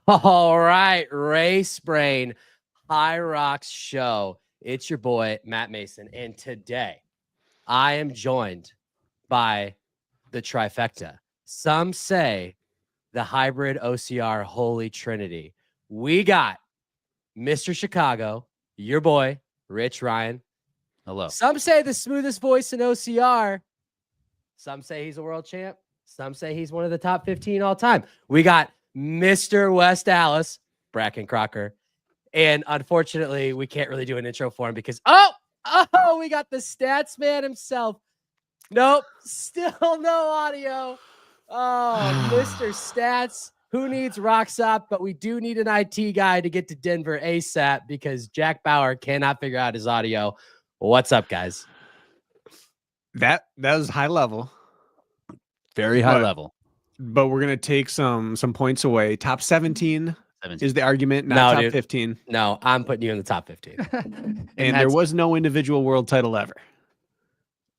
All right, Race Brain, HYROX show. It's your boy, Matt Mason. And today I am joined by the trifecta. Some say the hybrid OCR Holy Trinity. We got Mr. Chicago, your boy, Rich Ryan. Hello. Some say the smoothest voice in OCR. Some say he's a world champ. Some say he's one of the top 15 all time. We got Mr. West Dallas, Bracken Crocker. And unfortunately, we can't really do an intro for him because, we got the stats man himself. Nope, still no audio. Oh, Mr. Stats. Who needs Rocksop? But we do need an IT guy to get to Denver ASAP because Jack Bauer cannot figure out his audio. What's up, guys? That was high level. Very high level. But we're gonna take some points away. Top 17 is the argument, not No, top dude. 15. No, I'm putting you in the top 15. and there was no individual world title ever.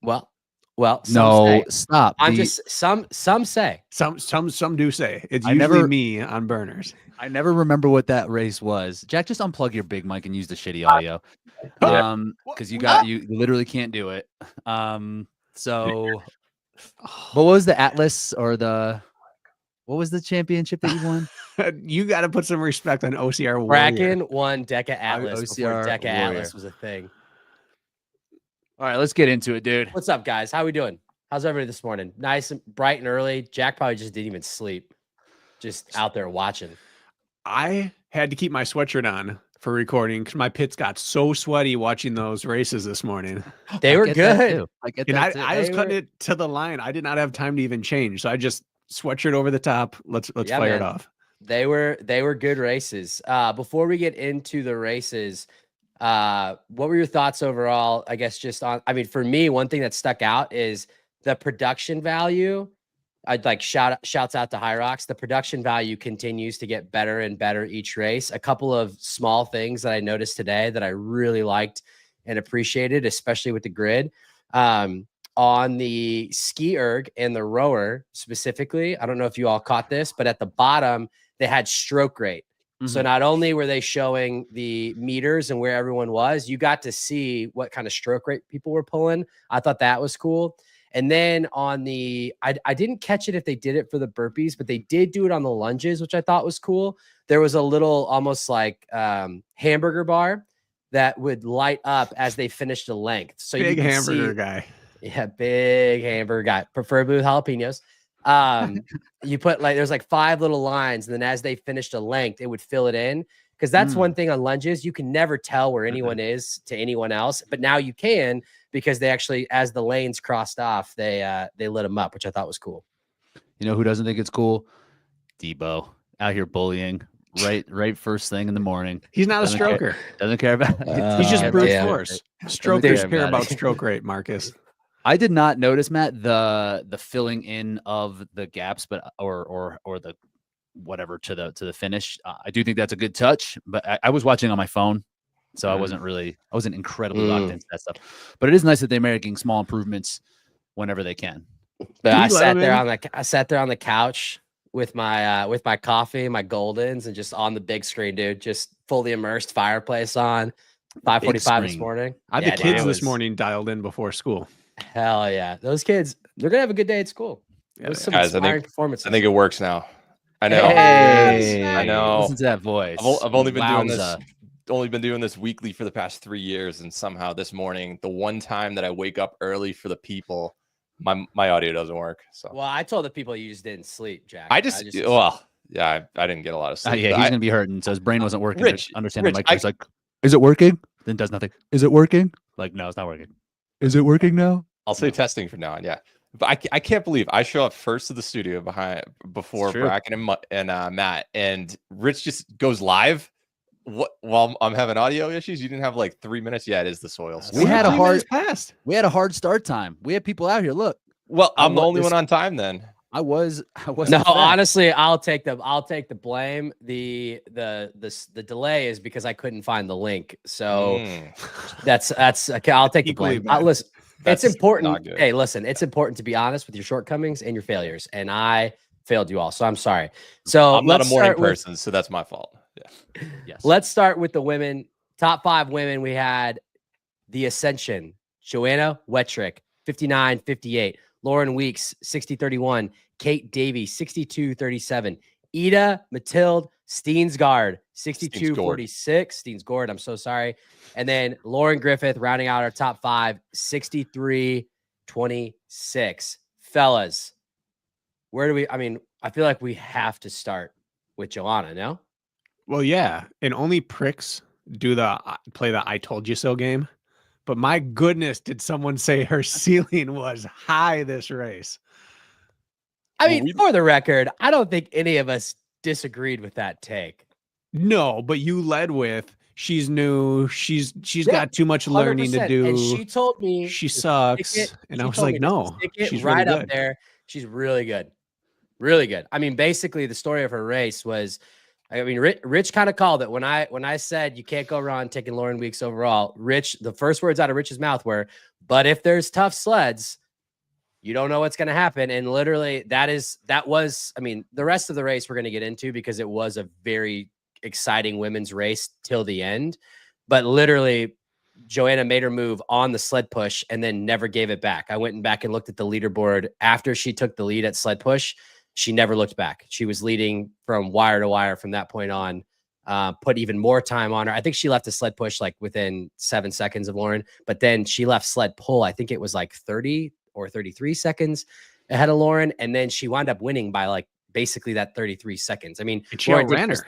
Well, no, say. stop. I'm just some say. Some do say. It's usually me on burners. I never remember what that race was. Jack, just unplug your big mic and use the shitty audio. Because you literally can't do it. So what was the Atlas or what was the championship that you won? You got to put some respect on OCR Warrior. Bracken won Deca Atlas OCR before Deca Warrior. Atlas was a thing. All right, let's get into it, dude. What's up, guys? How we doing? How's everybody this morning? Nice and bright and early. Jack probably just didn't even sleep. Just out there watching. I had to keep my sweatshirt on for recording because my pits got so sweaty watching those races this morning. They were good. I get And that. I was cutting it to the line. I did not have time to even change. So I just sweatshirt over the top. Let's fire it off. They were good races. Before we get into the races, what were your thoughts overall? I guess just on, for me, one thing that stuck out is the production value. I'd like shouts out to HYROX. The production value continues to get better and better each race. A couple of small things that I noticed today that I really liked and appreciated, especially with the grid. On the ski erg and the rower specifically, I don't know if you all caught this, but at the bottom, they had stroke rate. Mm-hmm. So not only were they showing the meters and where everyone was, you got to see what kind of stroke rate people were pulling. I thought that was cool. And then on the, I didn't catch it if they did it for the burpees, but they did do it on the lunges, which I thought was cool. There was a little almost like hamburger bar that would light up as they finished the length. So big hamburger guy. Yeah, big hamburger guy, preferably with jalapenos. You put there's like 5 little lines, and then as they finished a length, it would fill it in. Because that's one thing on lunges, you can never tell where anyone is to anyone else, but now you can because they actually, as the lanes crossed off, they lit them up, which I thought was cool. You know who doesn't think it's cool? Debo out here bullying right first thing in the morning. He's not a stroker. Doesn't care about it. He's just brute force. Strokers care about stroke rate, Marcus. I did not notice, Matt, the filling in of the gaps, but or the whatever to the finish. I do think that's a good touch, but I was watching on my phone, so I wasn't incredibly locked into that stuff. But it is nice that they're making small improvements whenever they can. But I sat there on the couch with my coffee, my Goldens, and just on the big screen, dude, just fully immersed, fireplace on, 5:45 this morning. I had the kids this morning dialed in before school. Hell yeah. Those kids, they're going to have a good day at school. Yeah, some inspiring performances. I think it works now. I know. Hey, I know. Listen to that voice. I've only been doing this weekly for the past 3 years, and somehow this morning, the one time that I wake up early for the people, my audio doesn't work. So well, I told the people you just didn't sleep, Jack. I didn't get a lot of sleep. Yeah, he's gonna be hurting. So his brain wasn't working. Rich, understanding, Mike was like, "Is it working?" Then does nothing. Is it working? Like, no, it's not working. Is it working now? I'll say testing from now on. Yeah, but I can't believe I show up first to the studio before Bracken and Matt, and Rich just goes live. While I'm having audio issues, you didn't have like 3 minutes. Yeah, it is the soils. We had a hard start time. We had people out here. Look. Well, I'm the only one on time then. I was. No, honestly, I'll take the blame. The delay is because I couldn't find the link. So that's okay. I'll take the blame. Listen, it's important. Hey, listen, it's important to be honest with your shortcomings and your failures. And I failed you all. So I'm sorry. So I'm not a let's morning start with, person, so that's my fault. Yeah. Yes. let's start with the women. Top 5 women. We had the Ascension, Joanna Wetrick, 59-58. Lauren Weeks, 60-31. Kate Davey, 62-37. Ida Mathilde Steensgaard, 62-46. Steensgaard, I'm so sorry. And then Lauren Griffith rounding out our top 5, 63-26. Fellas, where do we, I mean, I feel like we have to start with Joanna, no? Well, yeah, and only pricks do the play the "I told you so" game. But my goodness, did someone say her ceiling was high this race? I Well, mean, for the record, I don't think any of us disagreed with that take. No, but you led with she's new. She's Yeah, got too much learning to 100%. do. And she told me she to stick sucks, it. and She I was told me like, to no, stick it she's right really up good. there. She's really good. Really good. I mean, basically, the story of her race was, I mean, Rich kind of called it when I said you can't go wrong taking Lauren Weeks overall. Rich, the first words out of Rich's mouth were, "But if there's tough sleds, you don't know what's going to happen." And literally, that was. I mean, the rest of the race we're going to get into because it was a very exciting women's race till the end. But literally, Joanna made her move on the sled push and then never gave it back. I went back and looked at the leaderboard after she took the lead at sled push. She never looked back. She was leading from wire to wire from that point on. Put even more time on her. I think she left the sled push like within 7 seconds of Lauren, but then she left sled pull. I think it was like 30 or 33 seconds ahead of Lauren, and then she wound up winning by like basically that 33 seconds. I mean, And she Lauren outran did her.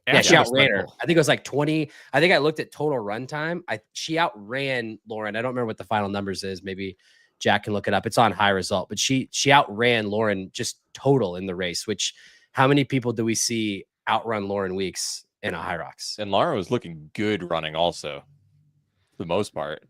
yeah, she after the outran sled her. pull. I think it was like 20. I think I looked at total run time. She outran Lauren. I don't remember what the final numbers is. Maybe Jack can look it up. It's on high result, but she outran Lauren just total in the race, which how many people do we see outrun Lauren Weeks in a HYROX? And Lauren was looking good running also, for the most part.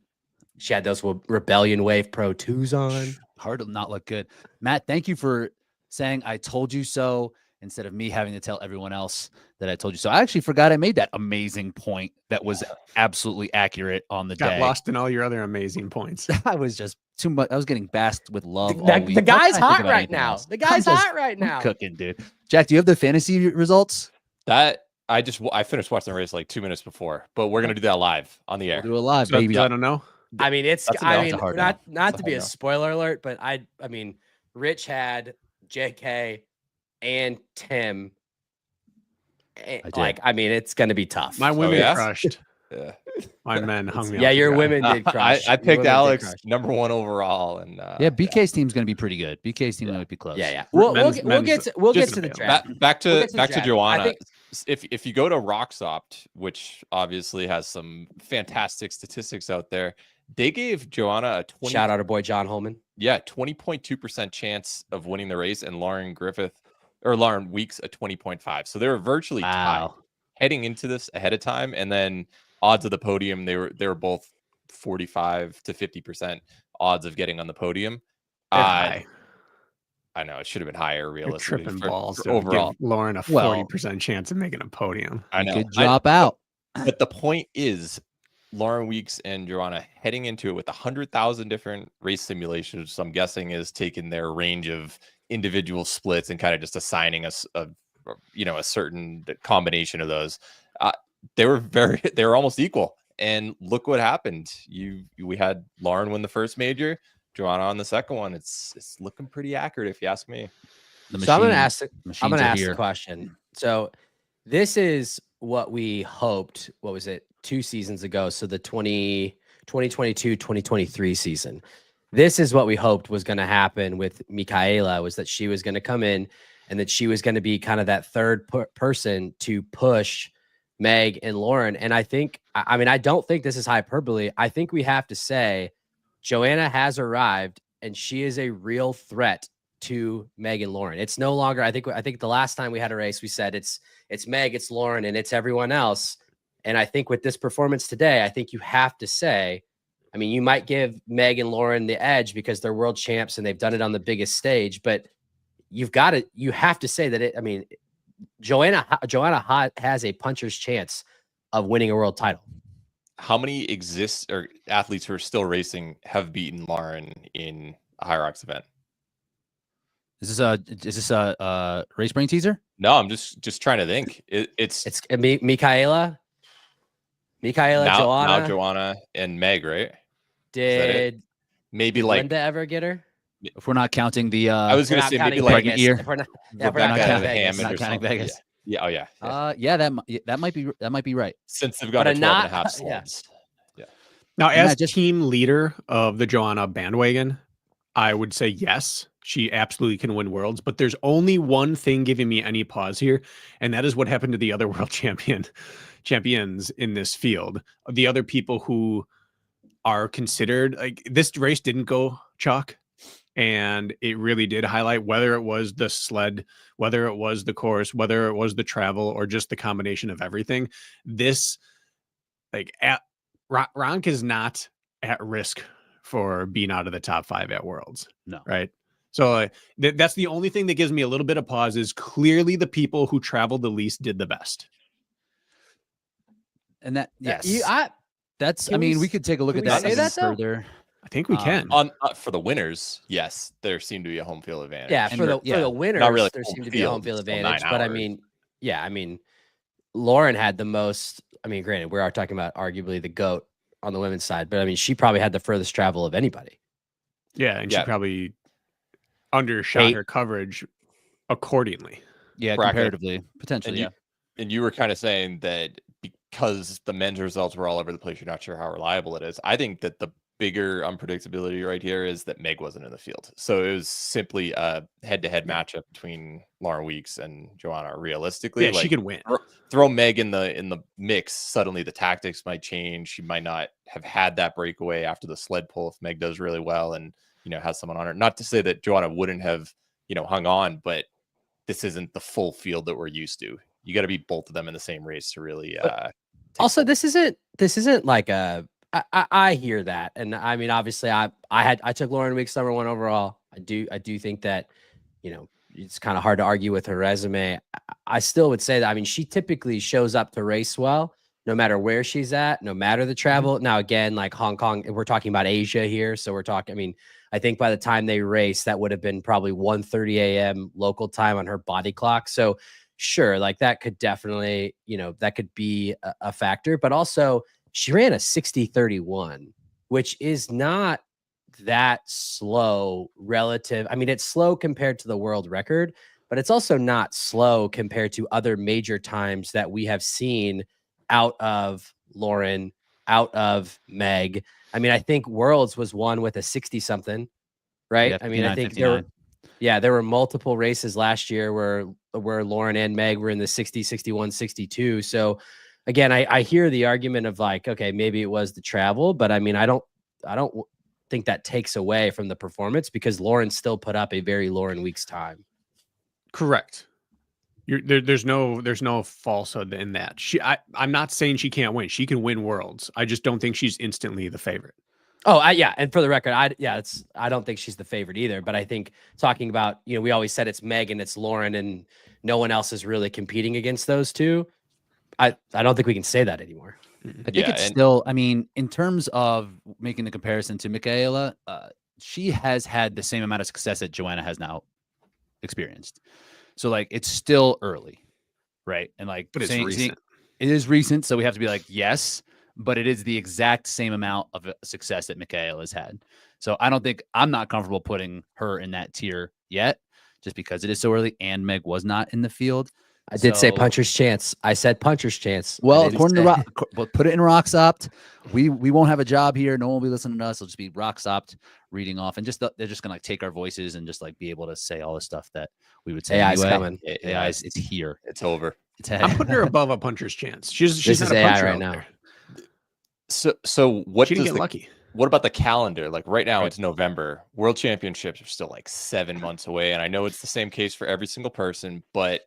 She had those Rebellion Wave Pro 2s on. Hard to not look good. Matt, thank you for saying "I told you so" instead of me having to tell everyone else that I told you so. I actually forgot I made that amazing point that was absolutely accurate on the Got day. lost in all your other amazing points. I was just too much. I was getting basked with love all week. The Why guy's can't I think hot about right anything now. else? The guy's hot right I'm now. cooking, dude. Jack, do you have the fantasy results? That I finished watching the race like 2 minutes before, but we're gonna do that live on the air. We'll do it live, So, baby. I don't know. I mean, it's That's a I no. mean, That's a hard not no. not That's to a be a hard no. spoiler alert, but I mean, Rich had JK and Tim. did. Like, I mean, it's gonna be tough. My women yeah? crushed. Yeah. My men hung me Yeah, out to your dry. women did crush. I Your picked women did Alex crush. #1 overall, and Yeah, BK's team's going to be pretty good. BK's team might be close. Yeah, yeah. We'll We'll get get just to the a bit. draft. back We'll to get to the back to draft. I Joanna. think- If you go to RockSoft, which obviously has some fantastic statistics out there, they gave Joanna a 20 Shout out our boy John Holman. 20.2% chance of winning the race, and Lauren Weeks a 20.5. So they were virtually tied Wow. heading into this ahead of time, and then odds of the podium, they were both 45 to 50% odds of getting on the podium. They're high. I know it should have been higher You're realistically tripping for balls to overall. give Lauren a Well- 40% chance of making a podium. I know. Good drop out. But the point is, Lauren Weeks and Joanna heading into it with 100,000 different race simulations, which I'm guessing is taking their range of individual splits and kind of just assigning us a certain combination of those. They were almost equal, and look what happened. We had Lauren win the first major, Joanna on the second one. It's looking pretty accurate if you ask me. So I'm gonna ask machines are the here. question. So this is what we hoped. What was it? 2 seasons ago. So the 2022-2023 season. This is what we hoped was going to happen with Michaela, was that she was going to come in and that she was going to be kind of that third person to push Meg and Lauren. And I think, I mean, I don't think this is hyperbole. I think we have to say Joanna has arrived and she is a real threat to Meg and Lauren. It's no longer, I think the last time we had a race, we said it's Meg, it's Lauren, and it's everyone else. And I think with this performance today, I think you have to say, I mean, you might give Meg and Lauren the edge because they're world champs and they've done it on the biggest stage, but you have to say that Joanna has a puncher's chance of winning a world title. How many athletes who are still racing have beaten Lauren in a HYROX event? Is this a race brain teaser? No, I'm just trying to think. It's Michaela, now Joanna. Joanna and Meg, right? Did Maybe did like Linda ever get her? If we're not counting the I was We're gonna not say maybe counting like pregnant Vegas. year. If we're not, Rebecca counting Vegas. Hammond Not or counting something. Vegas. Yeah. Oh yeah. Yeah, that might be right. Since they've got But a a 12 and a not- half yeah. sleds. Now, And as Matt, just- team leader of the Joanna bandwagon, I would say yes, she absolutely can win worlds. But there's only one thing giving me any pause here, and that is what happened to the other world champions in this field. The other people who are considered, like, this race didn't go chalk, and it really did highlight, whether it was the sled, whether it was the course, whether it was the travel, or just the combination of everything. This, like, Ronk is not at risk for being out of the top 5 at Worlds. No. Right. So that's the only thing that gives me a little bit of pause, is clearly the people who traveled the least did the best. And that, yes, that's, Can I mean, we we could take a look can at we that say even that, though? further. I think we can. On for the winners, yes, there seemed to be a home field advantage. Yeah, And for yeah. the winners, Not really there home seemed to be a home field, field it's still 9 advantage. But I hours. mean, yeah, I mean, Lauren had the most. I mean, granted, we are talking about arguably the GOAT on the women's side, but I mean, she probably had the furthest travel of anybody. Yeah. And she Yeah. probably undershot Eight. her coverage accordingly. Yeah, Bracket. comparatively, potentially. And you were kind of saying that because the men's results were all over the place, you're not sure how reliable it is. I think that the bigger unpredictability right here is that Meg wasn't in the field. So it was simply a head-to-head matchup between Lauren Weeks and Joanna. Realistically, Yeah, she could win. Throw Meg in the mix, suddenly the tactics might change. She might not have had that breakaway after the sled pull if Meg does really well and has someone on her. Not to say that Joanna wouldn't have hung on, but this isn't the full field that we're used to. You got to be both of them in the same race to really. Also, this isn't like a. I hear that, and I mean, obviously, I took Lauren Weeks #1 overall. I do think that, it's kind of hard to argue with her resume. I still would say that. I mean, she typically shows up to race well, no matter where she's at, no matter the travel. Now, again, like Hong Kong, we're talking about Asia here, so we're talking. I mean, I think by the time they race, that would have been probably 1:30 a.m. local time on her body clock. So, sure, like that could definitely, that could be a factor. But also, she ran a 60:31, which is not that slow relative. I mean, it's slow compared to the world record, but it's also not slow compared to other major times that we have seen out of Lauren, out of Meg. I mean, I think Worlds was one with a 60 something, right? Yeah, I mean, I 59, think there were multiple races last year where Lauren and Meg were in the 60, 61, 62. So again, I hear the argument of like, okay, maybe it was the travel, but I mean, I don't think that takes away from the performance because Lauren still put up a very Lauren Weeks time. Correct. There's no falsehood in that. I'm not saying she can't win. She can win worlds. I just don't think she's instantly the favorite. Oh, yeah. And for the record, I don't think she's the favorite either. But I think talking about, we always said it's Meg and it's Lauren and no one else is really competing against those two. I don't think we can say that anymore. I think it's still, I mean, in terms of making the comparison to Michaela, she has had the same amount of success that Joanna has now experienced. So like, it's still early, right? And like, but it's recent. It is recent. So we have to be like, yes, but it is the exact same amount of success that Michaela has had. So I'm not comfortable putting her in that tier yet, just because it is so early and Meg was not in the field. I did say puncher's chance. I said puncher's chance. Well, according to but put it in ROX Opt. We won't have a job here. No one will be listening to us. It'll just be ROX Opt reading off, and they're just gonna like take our voices and just like be able to say all the stuff that we would say. AI's anyway. coming. AI's it's here. It's over. I'm putting her above a puncher's chance. She's this not is a AI puncher right out now. there. So what she didn't does get lucky? What about the calendar? Like right now, it's November. World Championships are still like 7 months away, and I know it's the same case for every single person, but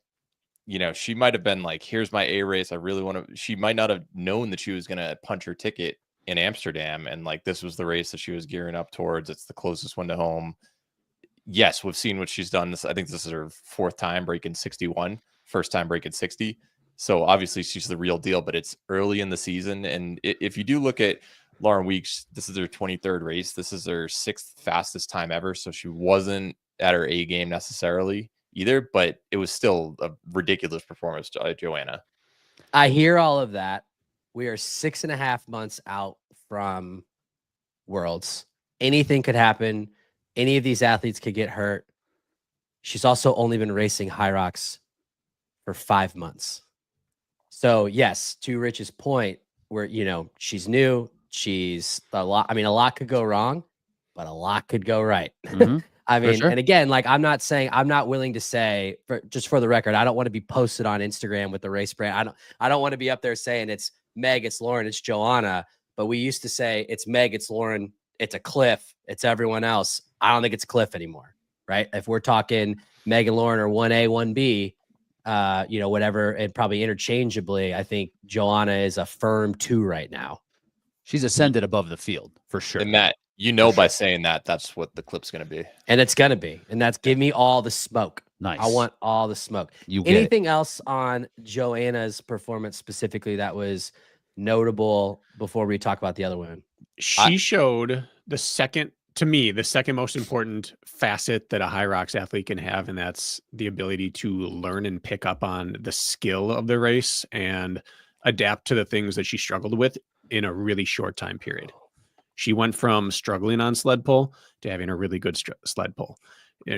she might have been like, here's my A race. I really want to. She might not have known that she was going to punch her ticket in Amsterdam. And like, this was the race that she was gearing up towards. It's the closest one to home. Yes, we've seen what she's done. I think this is her 4th time breaking 61, first time breaking 60. So obviously she's the real deal, but it's early in the season. And if you do look at Lauren Weeks, this is her 23rd race. This is her 6th fastest time ever. So she wasn't at her A game necessarily either, but it was still a ridiculous performance to Joanna. I hear all of that. We are 6.5 months out from Worlds. Anything could happen. Any of these athletes could get hurt. She's also only been racing HYROX for 5 months. So yes, to Rich's point, where she's new, she's a lot. I mean, a lot could go wrong, but a lot could go right. I mean, sure. and again, like I'm not willing to say, just for the record, I don't want to be posted on Instagram with the race brand. I don't want to be up there saying it's Meg, it's Lauren, it's Joanna. But we used to say it's Meg, it's Lauren, it's a Cliff, it's everyone else. I don't think it's a Cliff anymore, right? If we're talking Meg and Lauren are 1A, 1B, whatever, and probably interchangeably, I think Joanna is a firm 2 right now. She's ascended above the field for sure. And Matt, by saying that, that's what the clip's going to be. And it's going to be. And that's give me all the smoke. Nice. I want all the smoke. Anything else on Joanna's performance specifically that was notable before we talk about the other women? She showed the second most important facet that a HYROX athlete can have, and that's the ability to learn and pick up on the skill of the race and adapt to the things that she struggled with in a really short time period. She went from struggling on sled pull to having a really good sled pull.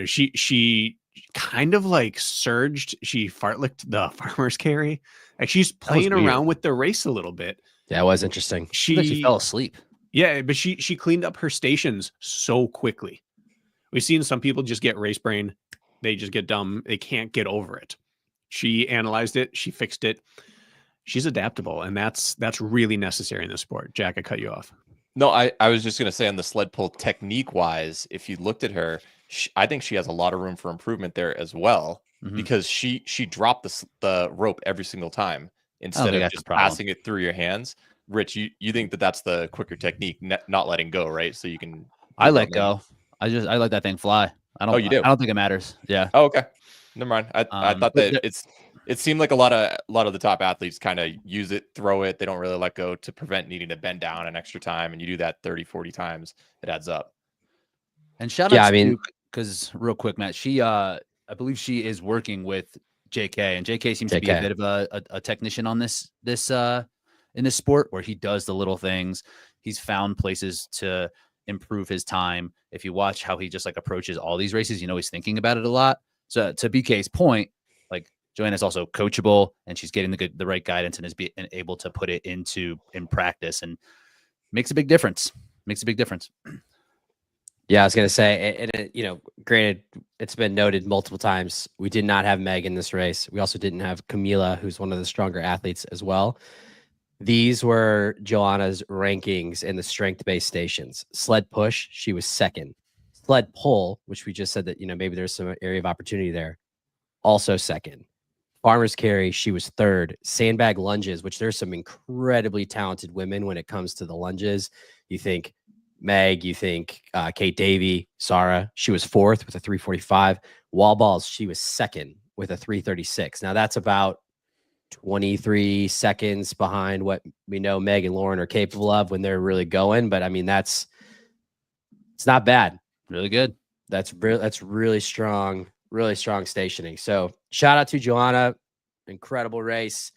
She kind of like surged. She fartlicked the farmer's carry. Like she's playing around with the race a little bit. Yeah, it was interesting. She fell asleep. Yeah, but she cleaned up her stations so quickly. We've seen some people just get race brain. They just get dumb. They can't get over it. She analyzed it. She fixed it. She's adaptable, and that's really necessary in the sport. Jack, I cut you off. No, I was just going to say on the sled pull technique wise, if you looked at her, I think she has a lot of room for improvement there as well, because she dropped the rope every single time instead of just passing it through your hands. Rich, you think that's the quicker technique, not letting go, right? So you can. I let go. I let that thing fly. I don't. Oh, you do? I don't think it matters. Yeah. Oh, okay. Never mind. I thought that it seemed like a lot of the top athletes kind of use it, throw it. They don't really let go to prevent needing to bend down an extra time. And you do that 30, 40 times, it adds up. And shout out to, because real quick, Matt, she, I believe she is working with JK, and JK seems to be a bit of a technician on this in this sport, where he does the little things. He's found places to improve his time. If you watch how he just like approaches all these races, he's thinking about it a lot. So to BK's point, like Joanna's also coachable, and she's getting the right guidance and is able to put it in practice, and makes a big difference. Yeah, I was going to say, and granted, it's been noted multiple times, we did not have Meg in this race. We also didn't have Camila, who's one of the stronger athletes as well. These were Joanna's rankings in the strength-based stations. Sled push, she was second. Sled pull, which we just said that, maybe there's some area of opportunity there, also second. Farmer's carry, she was third. Sandbag lunges, which there's some incredibly talented women when it comes to the lunges. You think Meg, you think Kate Davey, Sarah, she was fourth with a 345. Wall balls, she was second with a 336. Now that's about 23 seconds behind what we know Meg and Lauren are capable of when they're really going. But I mean, it's not bad. Really good. That's really strong stationing. So shout out to Joanna, incredible race.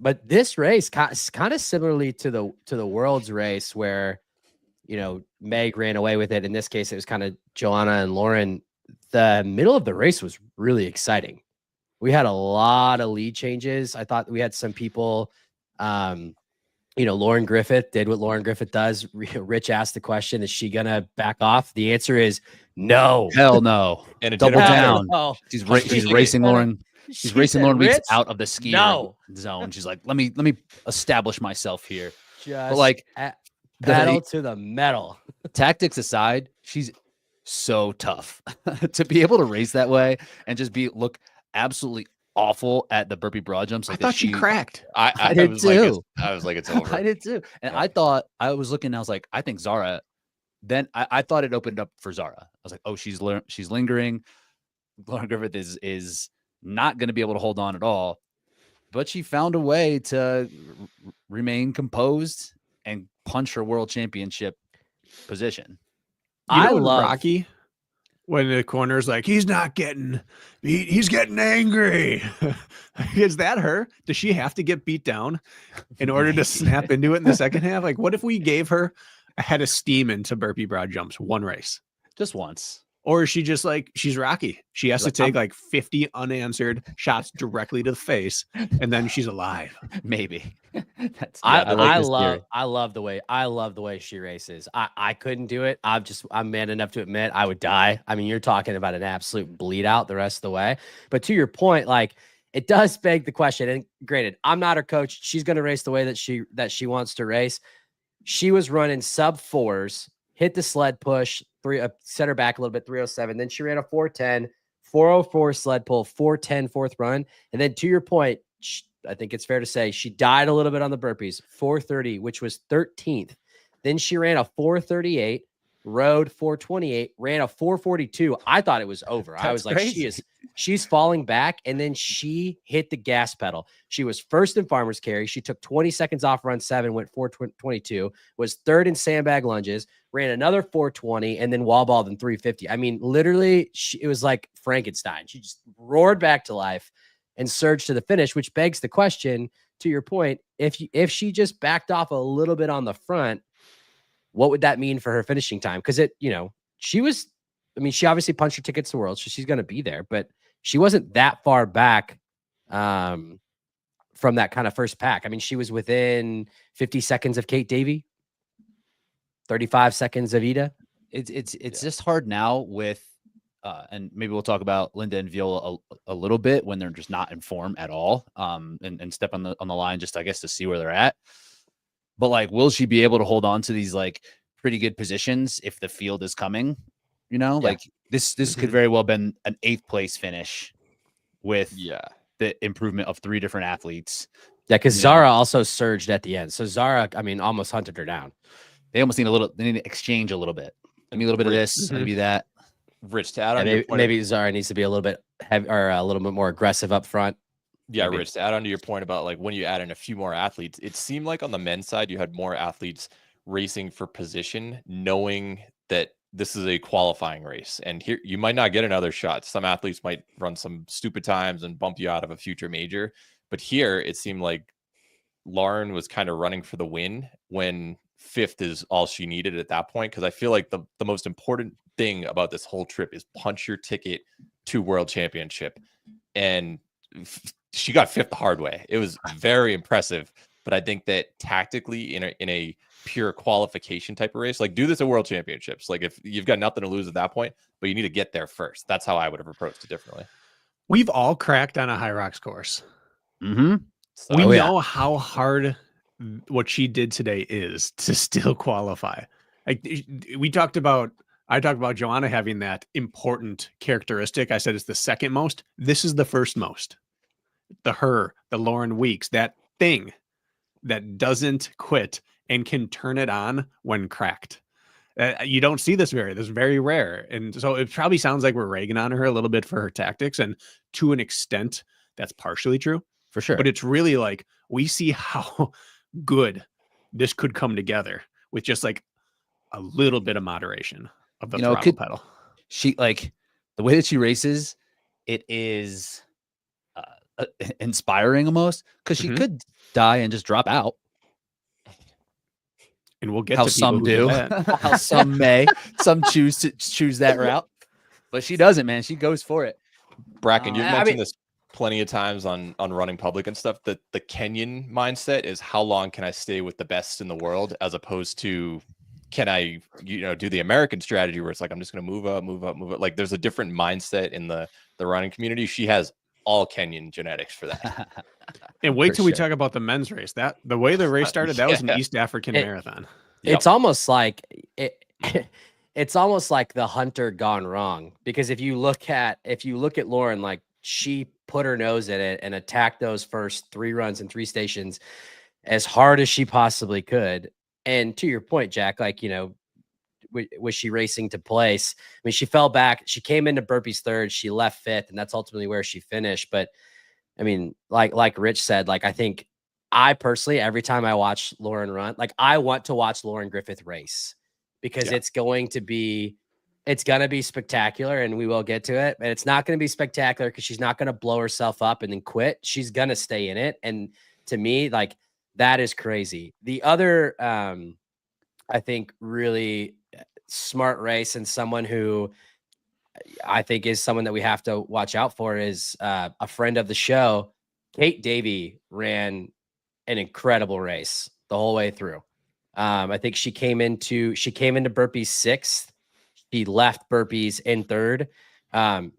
But this race kind of similarly to the Worlds race, where Meg ran away with it. In this case, it was kind of Joanna and Lauren. The middle of the race was really exciting. We had a lot of lead changes. I thought we had some people, Lauren Griffith did what Lauren Griffith does. Rich asked the question, is she going to back off? The answer is no. Hell no. And double down. No. She's racing Lauren. She's racing Lauren Weeks out of the ski zone. She's like, let me establish myself here. Just but like pedal to the metal. Tactics aside, she's so tough to be able to race that way and just look absolutely awful at the burpee broad jumps. Like I thought she cracked. I did too. I was like, it's over. I did too. And I thought, I was looking, I was like, I think Zara. Then I thought it opened up for Zara. I was like, oh, she's lingering. Lauren Griffith is not going to be able to hold on at all. But she found a way to remain composed and punch her world championship position. I love Rocky. when the corner's like, he's not getting beat, he's getting angry. Is that her? Does she have to get beat down in order to snap into it in the second half? Like, what if we gave her a head of steam into burpee broad jumps one race? Just once. Or is she just like, she's Rocky? She has to take like 50 unanswered shots directly to the face, and then she's alive. Maybe. I love the way she races. I couldn't do it. I'm man enough to admit I would die. I mean, you're talking about an absolute bleed out the rest of the way. But to your point, like, it does beg the question. And granted, I'm not her coach. She's going to race the way that she wants to race. She was running sub 4s, hit the sled push, set her back a little bit, 307. Then she ran a 410, 404 sled pull, 410 fourth run. And then to your point, I think it's fair to say she died a little bit on the burpees, 430, which was 13th. Then she ran a 438, rode 428, ran a 442. I thought it was over. I was like, she's falling back. And then she hit the gas pedal. She was first in farmer's carry. She took 20 seconds off run 7, went 422, was third in sandbag lunges, ran another 420, and then wall balled in 350. I mean, literally, it was like Frankenstein. She just roared back to life and surged to the finish, which begs the question, to your point, if she just backed off a little bit on the front, what would that mean for her finishing time? Because she obviously punched her tickets to Worlds, so she's going to be there, but she wasn't that far back from that kind of first pack. I mean, she was within 50 seconds of Kate Davey, 35 seconds of Ida. It's just hard now with, and maybe we'll talk about Linda and Viola a little bit when they're just not in form at all, and step on the line just, I guess, to see where they're at. But like, will she be able to hold on to these like pretty good positions if the field is coming? Like this could very well been an 8th place finish with the improvement of 3 different athletes. Yeah, because Zara also surged at the end. So Zara, I mean, almost hunted her down. They almost need they need to exchange a little bit. Maybe a little bit of this, maybe that. Rich, to add on maybe Zara needs to be a little bit heavy or a little bit more aggressive up front. Yeah, maybe. Rich, to add on to your point about like when you add in a few more athletes, it seemed like on the men's side, you had more athletes racing for position, knowing that this is a qualifying race. And here you might not get another shot. Some athletes might run some stupid times and bump you out of a future major. But here it seemed like Lauren was kind of running for the win when 5th is all she needed at that point. Because I feel like the most important thing about this whole trip is punch your ticket to World Championship. And she got 5th the hard way. It was very impressive. But I think that tactically in a pure qualification type of race, like do this at World Championships. Like if you've got nothing to lose at that point, but you need to get there first. That's how I would have approached it differently. We've all cracked on a HYROX course. Mm-hmm. So, we know how hard what she did today is to still qualify. Like I talked about Joanna having that important characteristic. I said it's the second most. This is the first most. The Lauren Weeks, that thing that doesn't quit and can turn it on when cracked. You don't see this very rare. And so it probably sounds like we're ragging on her a little bit for her tactics. And to an extent, that's partially true. For sure. But it's really like we see how good this could come together with just like a little bit of moderation of the throttle pedal. She, like, the way that she races, it is inspiring almost, because she could die and just drop out. And we'll get how to some do, how some may, some choose that route, but she doesn't, man. She goes for it. Bracken, you've mentioned this plenty of times on running public and stuff, that the Kenyan mindset is how long can I stay with the best in the world, as opposed to can I, do the American strategy where it's like, I'm just going to move up. Like there's a different mindset in the running community. She has all Kenyan genetics for that. And wait till we talk about the men's race. That the way the race started, that was an East African marathon. It's almost like it's almost like the hunter gone wrong, because if you look at Lauren, like she put her nose in it and attacked those first 3 runs and 3 stations as hard as she possibly could. And to your point, Jack, like, was she racing to place? I mean, she fell back. She came into burpees 3rd. She left 5th, and that's ultimately where she finished. But I mean, like Rich said, like, I think I personally, every time I watch Lauren run, like I want to watch Lauren Griffith race, because it's going to be It's going to be spectacular, and we will get to it. And it's not going to be spectacular because she's not going to blow herself up and then quit. She's going to stay in it. And to me, like, that is crazy. The other, I think, really smart race, and someone who I think is someone that we have to watch out for, is a friend of the show. Kate Davey ran an incredible race the whole way through. I think she came into burpees 6th. She left burpees in 3rd.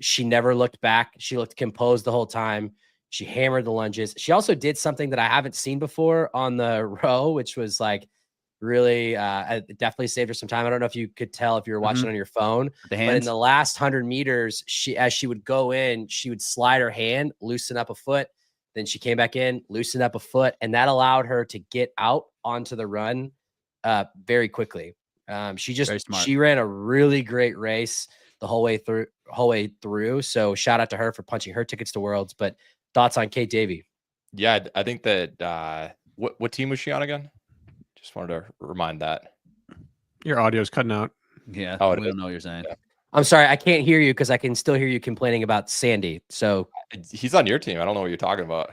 She never looked back. She looked composed the whole time. She hammered the lunges. She also did something that I haven't seen before on the row, which was like really it definitely saved her some time. I don't know if you could tell if you were watching on your phone, but in the last 100 meters, as she would go in, she would slide her hand, loosen up a foot. Then she came back in, loosened up a foot, and that allowed her to get out onto the run very quickly. She ran a really great race the whole way through. So shout out to her for punching her tickets to Worlds. But thoughts on Kate Davey? Yeah, I think that what team was she on again? Just wanted to remind that. Your audio's cutting out. Yeah, we don't know what you're saying. Yeah. I'm sorry, I can't hear you because I can still hear you complaining about Sandy. So he's on your team. I don't know what you're talking about.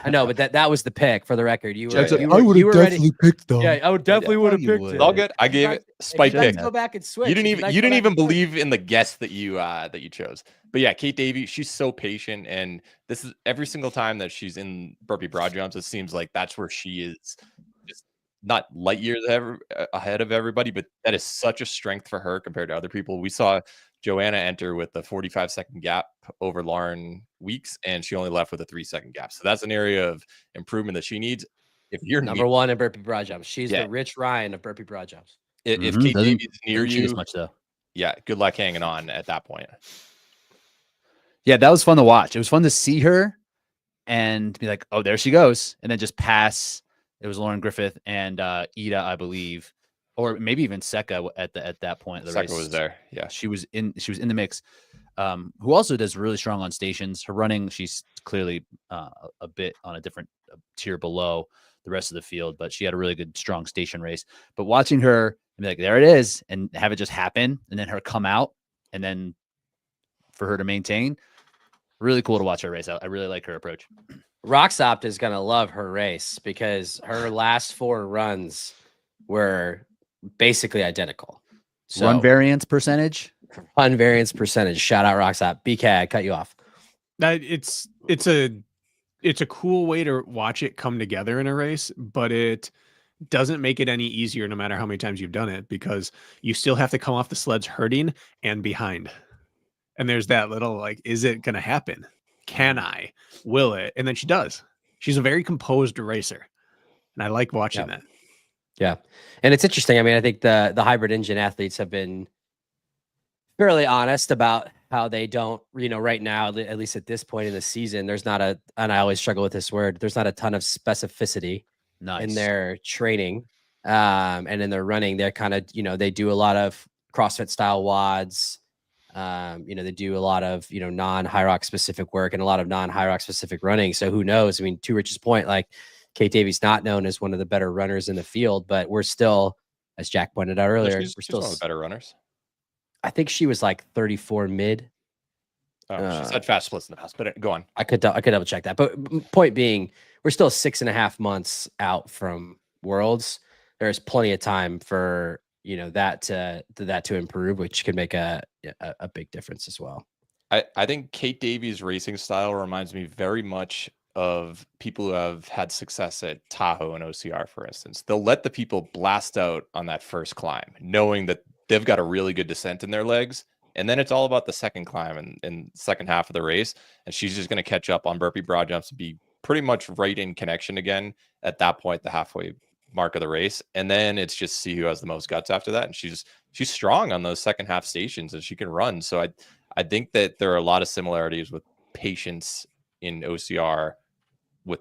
I know, but that was the pick for the record. You were. I would have definitely picked them. Yeah, I would definitely would have picked It's all good. I gave it spike pick. Go back and switch. You didn't even believe in the guess that you chose. But yeah, Kate Davey, she's so patient, and this is every single time that she's in burpee broad jumps, it seems like that's where she is. Just not light years ahead of everybody, but that is such a strength for her compared to other people. We saw Joanna enter with a 45-second gap over Lauren Weeks, and she only left with a 3-second gap. So that's an area of improvement that she needs. If you're number one in burpee broad jumps, she's the Rich Ryan of burpee broad jumps. If Kate Davey is near you, as much though. Yeah, good luck hanging on at that point. Yeah, that was fun to watch. It was fun to see her and be like, oh, there she goes, and then just pass. It was Lauren Griffith and Ida, I believe. Or maybe even Seka at that point. The Seka race was there. Yeah, she was in the mix. Who also does really strong on stations. Her running, she's clearly a bit on a different tier below the rest of the field, but she had a really good, strong station race. But watching her and be like, there it is, and have it just happen, and then her come out, and then for her to maintain, really cool to watch her race out. I really like her approach. Roxopt is gonna love her race because her last 4 runs were basically identical. So, run variance percentage. Shout out Roxopt. BK, I cut you off. It's a cool way to watch it come together in a race, but it doesn't make it any easier no matter how many times you've done it, because you still have to come off the sleds hurting and behind. And there's that little like, is it going to happen? Can I? Will it? And then she does. She's a very composed racer, and I like watching that. Yeah. And it's interesting. I mean, I think the hybrid engine athletes have been fairly honest about how they don't, right now, at least at this point in the season, there's not and I always struggle with this word, there's not a ton of specificity in their training. And in their running, they're kind of, they do a lot of CrossFit style WODs. They do a lot of, non-HYROX specific work and a lot of non-HYROX specific running. So who knows? I mean, to Rich's point, like, Kate Davey's not known as one of the better runners in the field, but we're still, as Jack pointed out earlier, we're still one of the better runners. I think she was like 34 mid. She's had fast splits in the past, but go on. I could double check that. But point being, we're still 6.5 months out from Worlds. There's plenty of time for that to improve, which could make a big difference as well. I think Kate Davey's racing style reminds me very much of people who have had success at Tahoe and OCR, for instance. They'll let the people blast out on that first climb, knowing that they've got a really good descent in their legs. And then it's all about the second climb and second half of the race. And she's just going to catch up on burpee broad jumps and be pretty much right in connection again at that point, the halfway mark of the race. And then it's just see who has the most guts after that. And she's strong on those second half stations, and she can run. So I think that there are a lot of similarities with patience in OCR with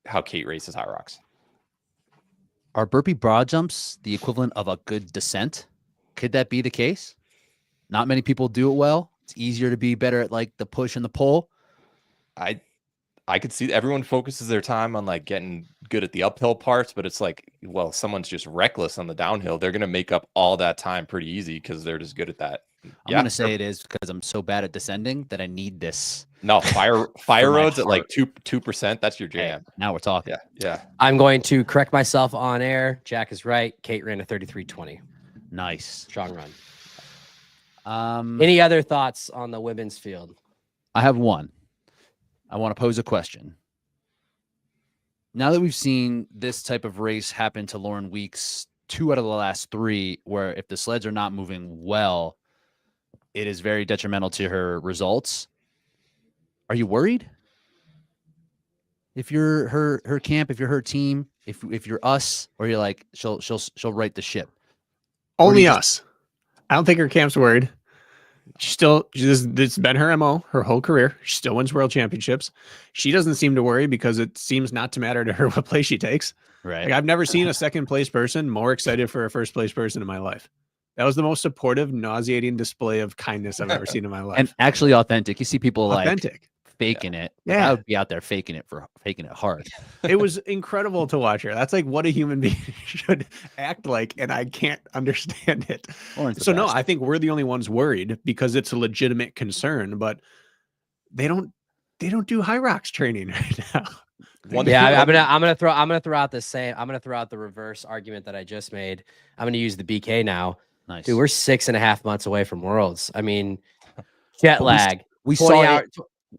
how Kate races HYROX. Are burpee broad jumps the equivalent of a good descent? Could that be the case? Not many people do it well. It's easier to be better at like the push and the pull. I could see everyone focuses their time on like getting good at the uphill parts, but it's like, well, someone's just reckless on the downhill. They're going to make up all that time pretty easy because they're just good at that. I'm gonna say it is because I'm so bad at descending that I need this. No, fire my roads at like heart. 2%. That's your Hey, jam. now we're talking. Yeah. I'm going to correct myself on air. Jack is right. Kate ran a 33:20. Nice. Strong run. Any other thoughts on the women's field? I have one. I want to pose a question. Now that we've seen this type of race happen to Lauren Weeks 2 out of the last 3, where if the sleds are not moving well, it is very detrimental to her results. Are you worried? If you're her camp, if you're her team, if you're us, or you're like she'll right the ship. Only us. I don't think her camp's worried. It's been her MO her whole career. She still wins world championships. She doesn't seem to worry because it seems not to matter to her what place she takes. Right. Like, I've never seen a second place person more excited for a first place person in my life. That was the most supportive, nauseating display of kindness I've ever seen in my life. And actually authentic. You see people authentic. Like faking it. Yeah. I would be out there faking it hard. It was incredible to watch her. That's like what a human being should act like, and I can't understand it. So no, I think we're the only ones worried because it's a legitimate concern, but they don't do HYROX training right now. I'm gonna throw out the reverse argument that I just made. I'm gonna use the BK now. Nice. Dude, we're 6.5 months away from Worlds. I mean, jet lag. We saw it.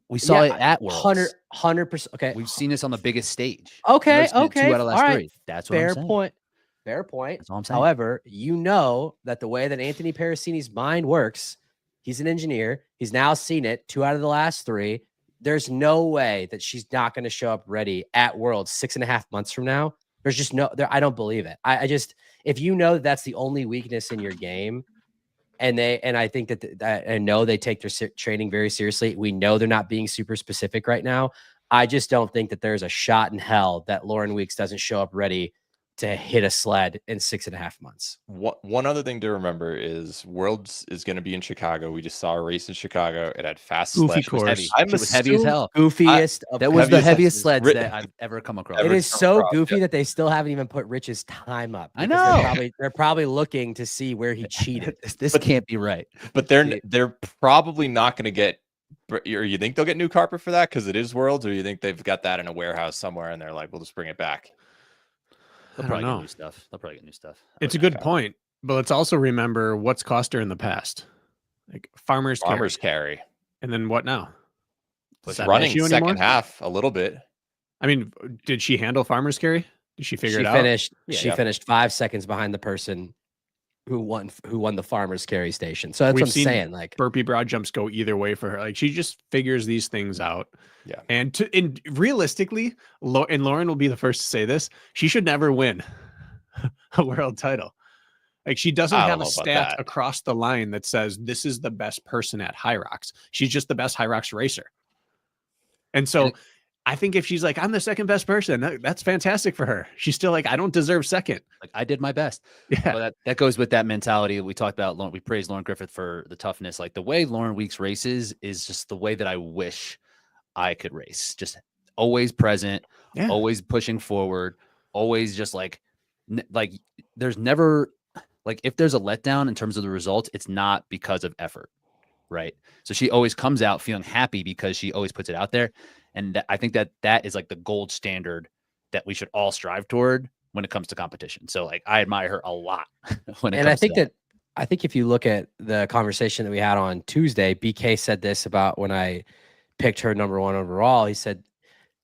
We saw it at Worlds. 100%. Okay. We've seen this on the biggest stage. Okay. 2 out of the last 3. That's what fair I'm saying. point. Fair point. That's all I'm saying. However, you know that the way that Anthony Parasini's mind works, he's an engineer. He's now seen it 2 out of the last 3. There's no way that she's not going to show up ready at Worlds 6.5 months from now. There's just no there. I don't believe it. I just, if you know that that's the only weakness in your game, and I think that I know they take their training very seriously. We know they're not being super specific right now. I just don't think that there's a shot in hell that Lauren Weeks doesn't show up ready to hit a sled in 6.5 months. One other thing to remember is Worlds is going to be in Chicago. We just saw a race in Chicago. It had fast sleds. It was heavy as hell. Goofiest. That was the heaviest sleds that I've ever come across. It is so goofy that they still haven't even put Rich's time up. I know. They're probably looking to see where he cheated. This can't be right. But they're probably not going to get. Or you think they'll get new carpet for that because it is Worlds, or you think they've got that in a warehouse somewhere and they're like, we'll just bring it back. They'll probably get new stuff. It's a good point, but let's also remember what's cost her in the past. Like farmers carry. And then what now? Was running second half a little bit. I mean, did she handle farmers carry? Did she figure it out? She finished 5 seconds behind the person who won the farmers carry station. So that's what I'm saying. Like burpee broad jumps go either way for her. Like she just figures these things out. Yeah. And realistically, and Lauren will be the first to say this, she should never win a world title. Like she doesn't have a stat across the line that says this is the best person at HYROX. She's just the best HYROX racer. And so I think if she's like, I'm the second best person, that's fantastic for her. She's still like, I don't deserve second. Like I did my best. Yeah. Well, that goes with that mentality we talked about. We praised Lauren Griffith for the toughness. Like the way Lauren Weeks races is just the way that I wish I could race. Just always present, always pushing forward, always just like there's never like if there's a letdown in terms of the results, it's not because of effort, right? So she always comes out feeling happy because she always puts it out there. And I think that is like the gold standard that we should all strive toward when it comes to competition. So like I admire her a lot when it comes to that. I think if you look at the conversation that we had on Tuesday, BK said this about when I picked her number 1 overall. He said,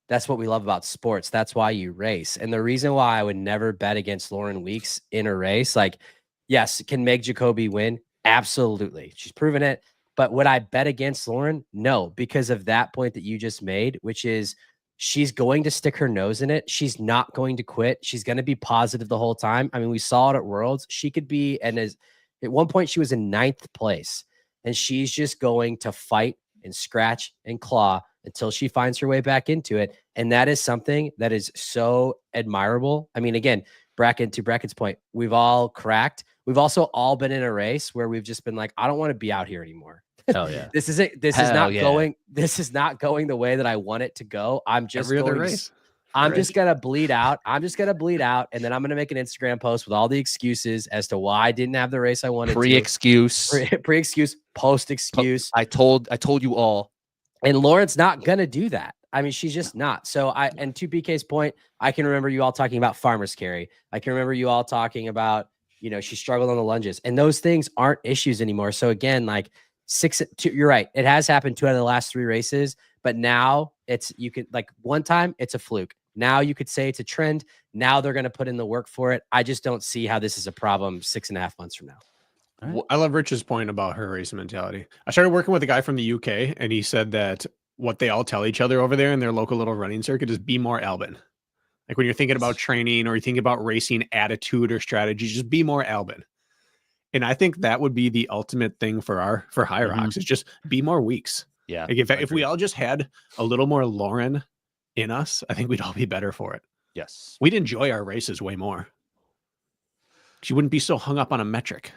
that's what we love about sports. That's why you race. And the reason why I would never bet against Lauren Weeks in a race, like, yes, can Meg Jacoby win? Absolutely. She's proven it. But would I bet against Lauren? No, because of that point that you just made, which is she's going to stick her nose in it. She's not going to quit. She's going to be positive the whole time. I mean, we saw it at Worlds. She could be, and at one point she was in 9th place, and she's just going to fight and scratch and claw until she finds her way back into it. And that is something that is so admirable. I mean, again, to Bracken's point, we've all cracked. We've also all been in a race where we've just been like, I don't want to be out here anymore. Hell yeah. This is not going the way that I want it to go. I'm just every other race. I'm just gonna bleed out. And then I'm gonna make an Instagram post with all the excuses as to why I didn't have the race I wanted. Pre-excuse, pre-excuse, post-excuse. I told you all. And Lauren's not gonna do that. I mean, she's just not. So and to BK's point, I can remember you all talking about farmer's carry. I can remember you all talking about, she struggled on the lunges, and those things aren't issues anymore. So again, like you're right. It has happened 2 out of the last 3 races, but now you could, like, one time it's a fluke. Now you could say it's a trend. Now they're going to put in the work for it. I just don't see how this is a problem 6.5 months from now. Right. I love Rich's point about her racing mentality. I started working with a guy from the UK, and he said that what they all tell each other over there in their local little running circuit is be more Albin. Like when you're thinking about training or you think about racing attitude or strategy, just be more Albin. And I think that would be the ultimate thing for HYROX is just be more Weeks. Yeah. Like if we all just had a little more Lauren in us, I think we'd all be better for it. Yes. We'd enjoy our races way more. She wouldn't be so hung up on a metric.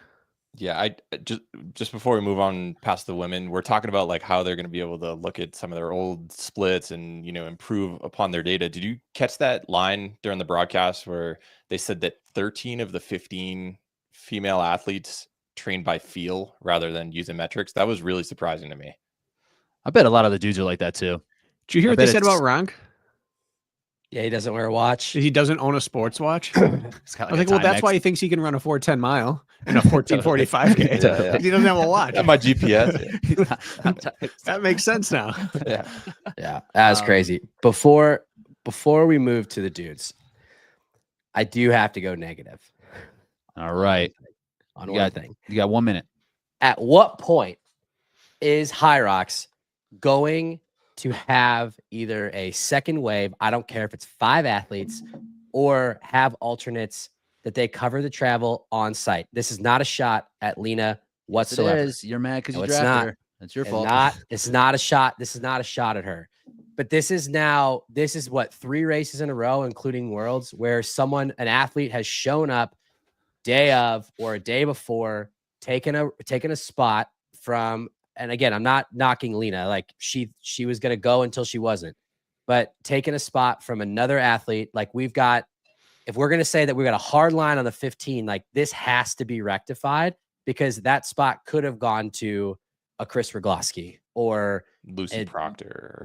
Yeah, I just before we move on past the women, we're talking about like how they're going to be able to look at some of their old splits and improve upon their data. Did you catch that line during the broadcast where they said that 13 of the 15 female athletes trained by feel rather than using metrics? That was really surprising to me. I bet a lot of the dudes are like that too. Did you hear what they said about Rank? Yeah, he doesn't wear a watch. He doesn't own a sports watch. I was like, well, that's why he thinks he can run a 4:10 mile and a 14:45K. Yeah. He doesn't have a watch. My GPS. That makes sense now. Yeah, that's crazy. Before we move to the dudes, I do have to go negative. All right. On one thing. You got 1 minute. At what point is HYROX going to have either a second wave? I don't care if it's 5 athletes, or have alternates that they cover the travel on site. This is not a shot at Lena whatsoever. It is. You're mad because you it's drafted not. her. That's your fault. It's not a shot. This is not a shot at her. But this is what, 3 races in a row, including Worlds, where an athlete has shown up day of or a day before, taken a spot from. And again, I'm not knocking Lena. Like she was going to go until she wasn't, but taking a spot from another athlete. Like if we're going to say that we've got a hard line on the 15, like this has to be rectified, because that spot could have gone to a Chris Rogloski or Lucy Proctor,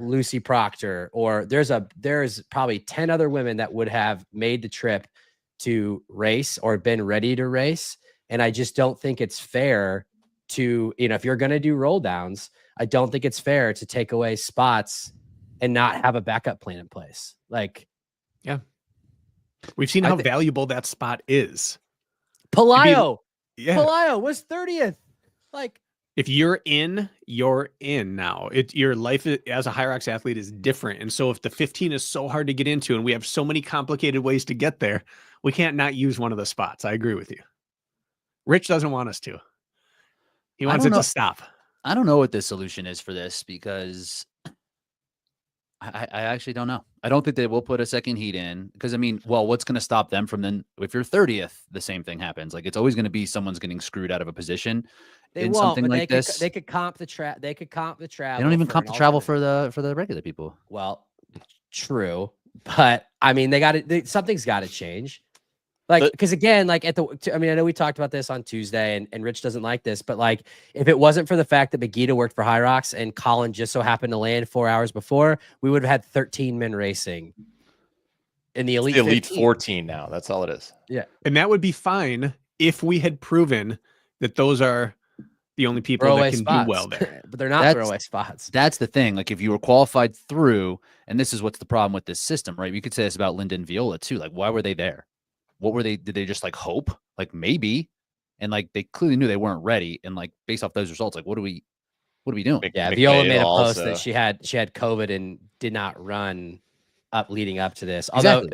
or there's probably 10 other women that would have made the trip to race or been ready to race. And I just don't think it's fair to, if you're going to do roll downs, I don't think it's fair to take away spots and not have a backup plan in place. Like, yeah, we've seen how valuable that spot is. Pelayo was 30th. Like, if you're in now. Your life as a HYROX athlete is different. And so if the 15 is so hard to get into and we have so many complicated ways to get there, we can't not use one of the spots. I agree with you. Rich doesn't want us to. He wants it to stop. I don't know what the solution is for this, because I actually don't know. I don't think they will put a second heat in, because what's going to stop them from then? If you're 30th, the same thing happens. Like, it's always going to be someone's getting screwed out of a position in something like this. They could comp the travel. They don't even comp the travel for the regular people. Well, true, but something's got to change. Like, because again, like I know we talked about this on Tuesday, and Rich doesn't like this, but like, if it wasn't for the fact that Megiddo worked for HYROX and Colin just so happened to land 4 hours before, we would have had 13 men racing in the elite 14 now. That's all it is. Yeah. And that would be fine if we had proven that those are the only people that can do well there. But they're not throwaway spots. That's the thing. Like, if you were qualified through, and this is what's the problem with this system, right? You could say this about Linda and Viola too. Like, why were they there? What were they? Did they just like hope? Like, maybe. And like, they clearly knew they weren't ready. And like, based off those results, like, what are we doing? Yeah. Viola made a post that she had COVID and did not run leading up to this. Although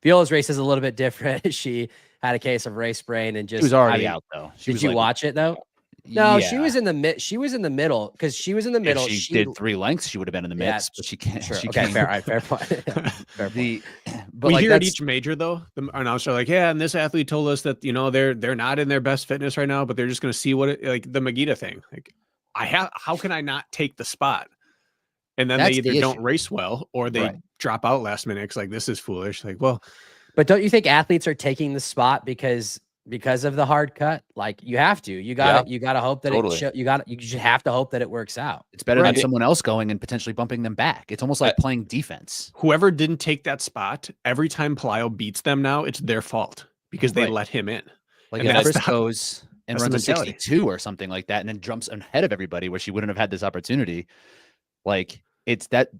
Viola's race is a little bit different. She had a case of race brain and just, she was already out though. Did you watch it though? No, she was in the middle, because she was in the middle. If she did 3 lengths, she would have been in the mix, but she can't. Sure. She okay, can't. fair point. Fair point. But we hear at each major though, the announcer like, yeah, and this athlete told us that they're not in their best fitness right now, but they're just going to see what like the Megiddo thing. Like, how can I not take the spot? And then That's they the either don't issue. race well or they Right. drop out last minute. It's like, this is foolish. Like, well, But don't you think athletes are taking the spot because of the hard cut? Like you have to. You gotta hope that totally. you just have to hope that it works out. It's better than Right. someone else going and potentially bumping them back. It's almost like playing defense. whoever didn't take that spot, every time Pelayo beats them now, it's their fault because they Right. let him in. Like And if that's Chris the- goes and that's the runs a mentality. 62 or something like that, and then jumps ahead of everybody where she wouldn't have had this opportunity. Like it's that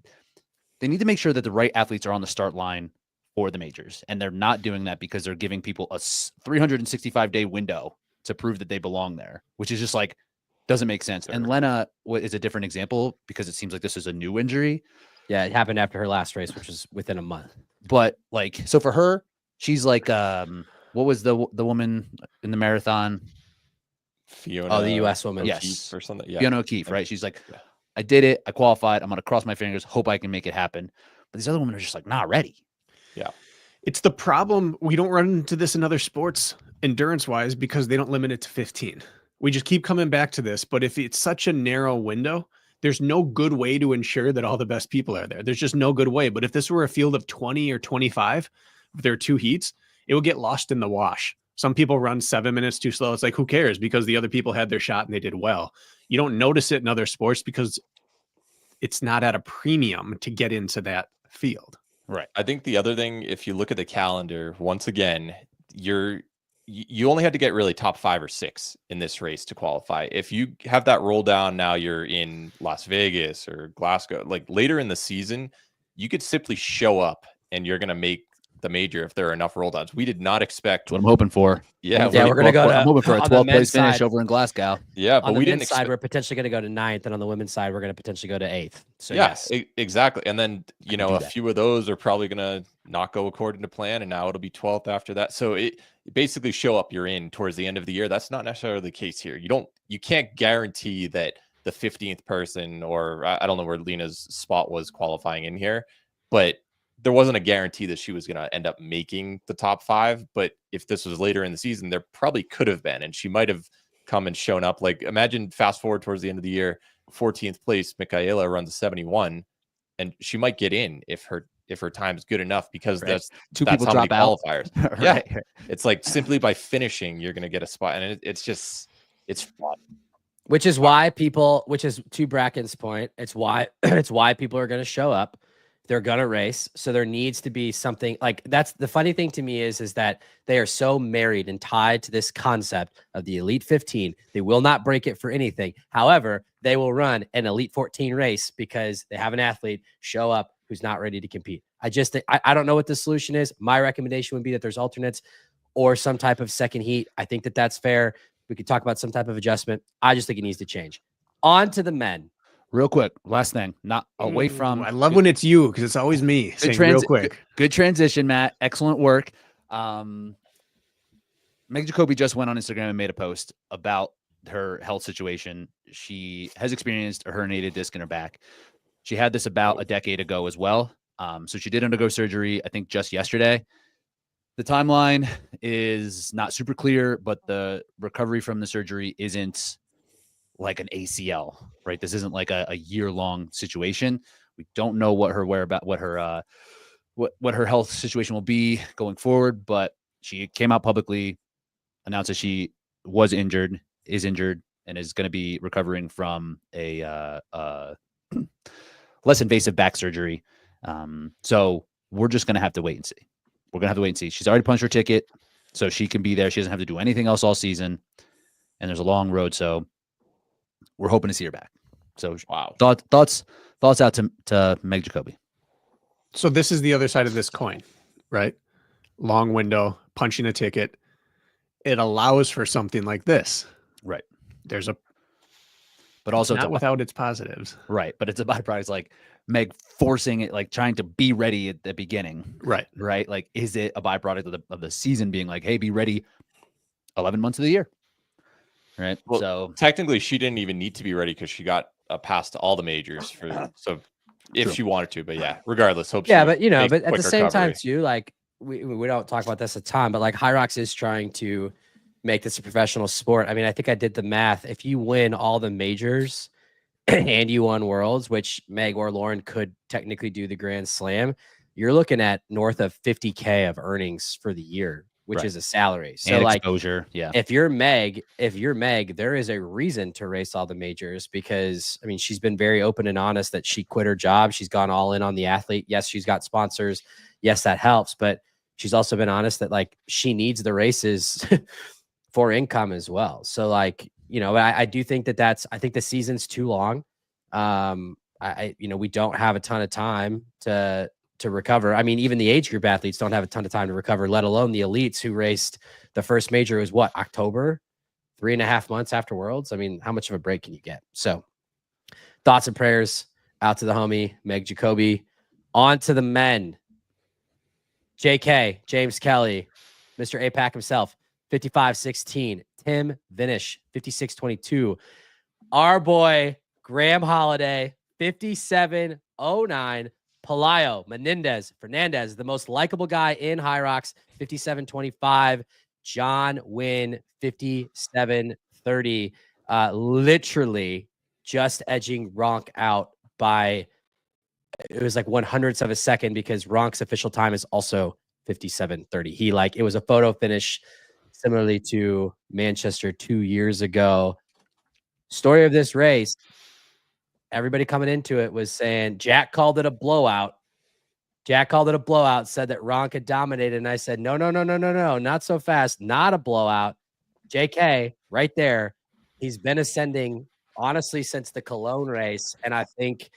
they need to make sure that the right athletes are on the start line for the majors, and they're not doing that because they're giving people a 365-day window to prove that they belong there, which is just like doesn't make sense. And Lena is a different example because it seems like this is a new injury. Yeah, it happened after her last race, which was within a month. But like, so for her, she's like, what was the woman in the marathon? Fiona, the US woman. Yes. O'Keefe or something. Yeah. Fiona O'Keefe, right? She's like, Yeah. I did it. I qualified. I'm going to cross my fingers. Hope I can make it happen. But these other women are just like not ready. It's the problem. We don't run into this in other sports endurance wise because they don't limit it to 15. We just keep coming back to this. But if it's such a narrow window, there's no good way to ensure that all the best people are there. There's just no good way. But if this were a field of 20 or 25, if there are 2 heats, it would get lost in the wash. Some people run 7 minutes too slow. It's like, who cares? Because the other people had their shot and they did well. You don't notice it in other sports because it's not at a premium to get into that field. Right. I think the other thing, if you look at the calendar, once again, you only had to get really top 5 or 6 in this race to qualify. If you have that roll down, now you're in Las Vegas or Glasgow, like later in the season, you could simply show up and you're going to make the major if there are enough roll downs. We did not expect. That's what I'm hoping for. Yeah, Yeah, we're gonna go to- I'm hoping for a on the 12th place men's finish side. over in Glasgow. yeah, but On the we didn't men's side, expect. we're potentially going to go to 9th, and on the women's side, we're going to potentially go to 8th. So Yeah, yes, exactly. And then, can a do that. few of those are probably going to not go according to plan. And now it'll be 12th after that. So it basically show up, you're in towards the end of the year. That's not necessarily the case here. You can't guarantee that the 15th person, or I don't know where Lena's spot was qualifying in here, but there wasn't a guarantee that she was going to end up making the top 5. But if this was later in the season, there probably could have been, and she might have come and shown up. Like imagine fast forward towards the end of the year, 14th place, Michaela runs a 71, and she might get in if her time's good enough, because Right. that's 2 that's people how many drop out. qualifiers. Yeah. Right. It's like simply by finishing, you're going to get a spot, and it's fun. which is to Bracken's point, it's why people are going to show up. They're going to race. So there needs to be something like that's the funny thing to me is that they are so married and tied to this concept of the Elite 15. They will not break it for anything. However, they will run an Elite 14 race because they have an athlete show up who's not ready to compete. I just think, I don't know what the solution is. My recommendation would be that there's alternates or some type of second heat. I think that that's fair. We could talk about some type of adjustment. I just think it needs to change. On to the men. Real quick, last thing, not away from. I love when it's you because it's always me saying real quick. Good transition, Matt. Excellent work. Meg Jacoby just went on Instagram and made a post about her health situation. She has experienced a herniated disc in her back. She had this about a decade ago as well. So she did undergo surgery, I think, just yesterday. The timeline is not super clear, but the recovery from the surgery isn't like an ACL, right? This isn't like a year-long situation. We don't know what her what her health situation will be going forward, but she came out publicly, announced that she was injured, is injured, and is going to be recovering from a less invasive back surgery. So we're just going to have to wait and see. We're going to have to wait and see. She's already punched her ticket, so she can be there. She doesn't have to do anything else all season, and there's a long road, so we're hoping to see her back. So Wow. Thoughts out to Meg Jacoby. So this is the other side of this coin, right? Long window, punching a ticket. It allows for something like this. Right. There's a, But also not without its positives. right. But it's a byproduct. It's like Meg forcing it, like trying to be ready at the beginning. Right. Right. Like, is it a byproduct of the season being like, hey, be ready 11 months of the year? Right. Well, so technically, she didn't even need to be ready because she got a pass to all the majors for so if True. she wanted to. But yeah, regardless, hope. Yeah, she but makes but at quick the same time recovery. too, like we don't talk about this a ton, but like HYROX is trying to make this a professional sport. I mean, I think I did the math. If you win all the majors, and you won Worlds, which Meg or Lauren could technically do the Grand Slam, you're looking at north of 50K of earnings for the year, which Right. is a salary. So And like exposure. Yeah. if you're Meg, there is a reason to race all the majors because I mean she's been very open and honest that she quit her job. She's gone all in on the athlete. Yes, she's got sponsors. Yes, that helps, but she's also been honest that like she needs the races for income as well. So like, you know, I do think I think the season's too long. We don't have a ton of time to recover. I mean, even the age group athletes don't have a ton of time to recover, let alone the elites who raced the first major was what, October, 3.5 months after Worlds. I mean, how much of a break can you get? So thoughts and prayers out to the homie, Meg Jacoby. On to the men. JK, James Kelly, Mr. APAC himself, 55-16. Tim Vinish, 56-22. Our boy, Graham Holiday, 57-09. Pelayo, Menendez, Fernandez, the most likable guy in HYROX, 57-25. John Wynn, 57-30. Literally just edging Ronk out by, it was like 100ths of a second because Ronk's official time is also 57-30. It was a photo finish similarly to Manchester 2 years ago. Story of this race, everybody coming into it was saying Jack called it a blowout. Jack called it a blowout, said that Ronk had dominated. And I said, no, not so fast. Not a blowout. JK right there. He's been ascending honestly since the Cologne race. And I think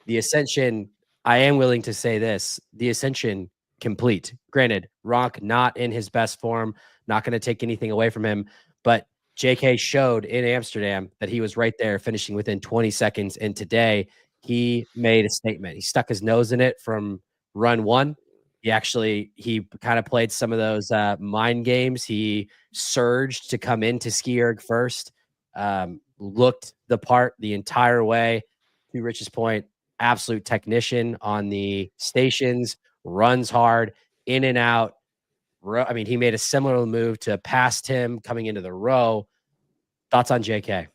the ascension, I am willing to say this, the ascension complete. Granted, Ronk not in his best form, not going to take anything away from him, but JK showed in Amsterdam that he was right there finishing within 20 seconds. And today he made a statement. He stuck his nose in it from run one. He kind of played some of those mind games. He surged to come into ski erg first, looked the part the entire way. To Rich's point, absolute technician on the stations, runs hard, in and out. I mean, he made a similar move to past him coming into the row. Thoughts on JK?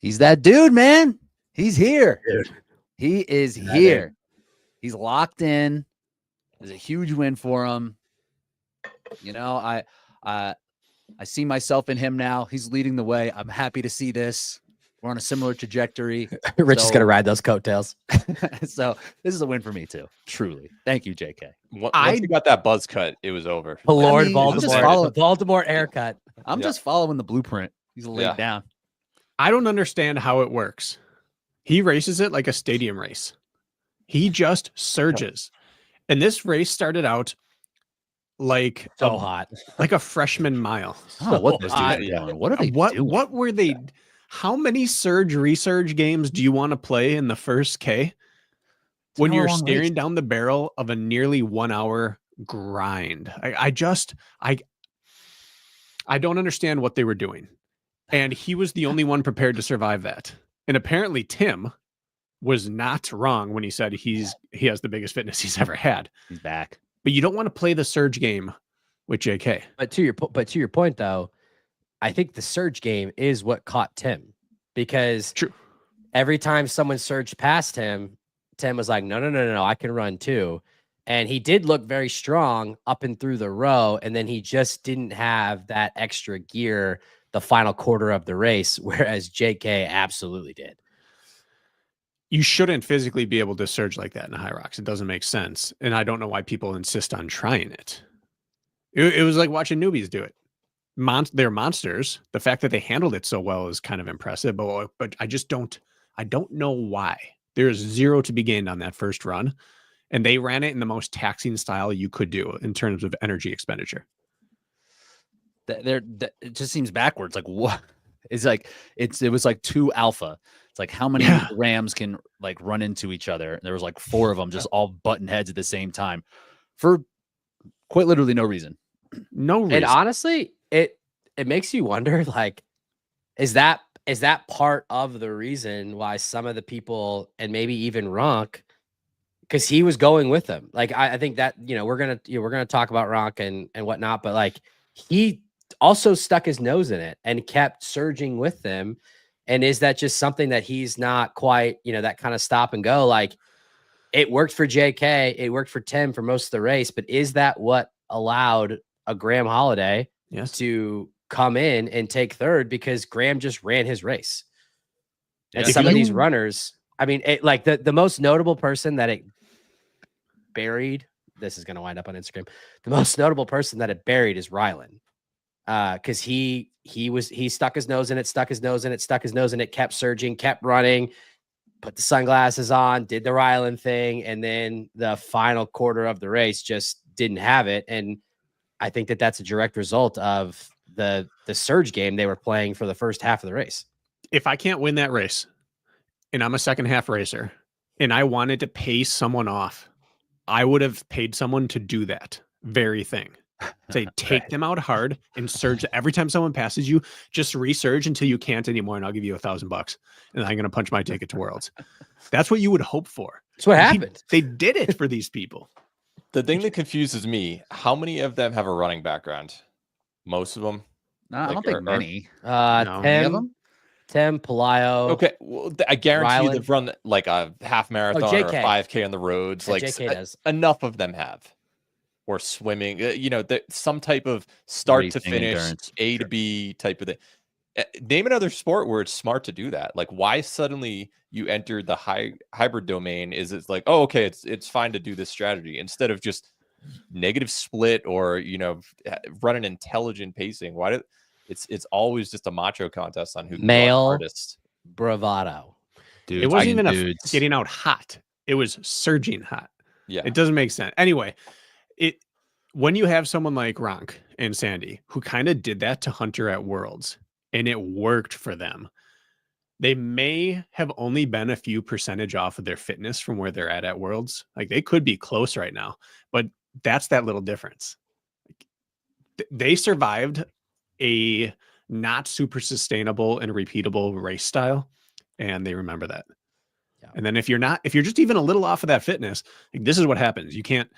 He's that dude, man. He's here. Dude. He is here. He's locked in. It's a huge win for him. You know, I see myself in him now. He's leading the way. I'm happy to see this. We're on a similar trajectory. Rich is going to ride those coattails. So this is a win for me too. Truly. Thank you, JK. Once you got that buzz cut, it was over. Lord, I mean, Baltimore. Baltimore haircut. I'm just following the blueprint. He's laid down. I don't understand how it works. He races it like a stadium race. He just surges. And this race started out like hot. Like a freshman mile. Oh, what those dudes are doing? What are they doing? What were they? How many resurge games do you want to play in the first K when you're staring down the barrel of a nearly 1 hour grind? I don't understand what they were doing. And he was the only one prepared to survive that. And apparently Tim was not wrong when he said he has the biggest fitness he's ever had. He's back. But you don't want to play the surge game with JK. But to your point though, I think the surge game is what caught Tim, because every time someone surged past him, Tim was like, no, I can run too. And he did look very strong up and through the row. And then he just didn't have that extra gear the final quarter of the race, whereas JK absolutely did. You shouldn't physically be able to surge like that in HYROX. It doesn't make sense. And I don't know why people insist on trying it. It was like watching newbies do it. They're monsters. The fact that they handled it so well is kind of impressive, but I don't know why. There's zero to be gained on that first run. And they ran it in the most taxing style you could do in terms of energy expenditure. It just seems backwards. Like what? It's like it was like 2 alpha. It's like how many rams can like run into each other? There was like 4 of them just all butting heads at the same time for quite literally no reason. No reason. And honestly, it makes you wonder, like, is that part of the reason why some of the people, and maybe even Ronk, because he was going with them. Like I think that, we're gonna talk about Ronk and whatnot, but like he also stuck his nose in it and kept surging with them. And is that just something that he's not quite, that kind of stop and go? Like, it worked for JK, it worked for Tim for most of the race, but is that what allowed a Graham Holiday to come in and take third? Because Graham just ran his race. And some of these runners, I mean, like the most notable person that it buried, this is going to wind up on Instagram. The most notable person that it buried is Rylan. Because he stuck his nose in it, stuck his nose in it, kept surging, kept running, put the sunglasses on, did the Rylan thing, and then the final quarter of the race just didn't have it. And I think that that's a direct result of the surge game they were playing for the first half of the race. If I can't win that race and I'm a second half racer and I wanted to pay someone off, I would have paid someone to do that very thing. Say, take them out hard and surge. Every time someone passes you, just resurge until you can't anymore, and I'll give you $1,000, and I'm going to punch my ticket to Worlds. That's what you would hope for. That's what happened. They did it for these people. The thing that confuses me: how many of them have a running background? Most of them. No, I don't think many. Any of them? Tim, Pelayo. Okay, well, I guarantee you they've run like a half marathon or a 5K on the roads. Like JK does. Enough of them have. Or swimming, some type of start to finish, endurance. A to B type of thing. Name another sport where it's smart to do that. Like, why suddenly you entered the hybrid domain? Is it's like, oh, okay, it's fine to do this strategy instead of just negative split or run an intelligent pacing. Why it's always just a macho contest on who can male hardest. Bravado. Dude, it wasn't even getting out hot. It was surging hot. Yeah, it doesn't make sense. Anyway. When you have someone like Ronk and Sandy who kind of did that to Hunter at Worlds and it worked for them, they may have only been a few percentage off of their fitness from where they're at Worlds. Like, they could be close right now, but that's that little difference. They survived a not super sustainable and repeatable race style, and they remember that. Yeah. And then if you're just even a little off of that fitness, like, this is what happens. You can't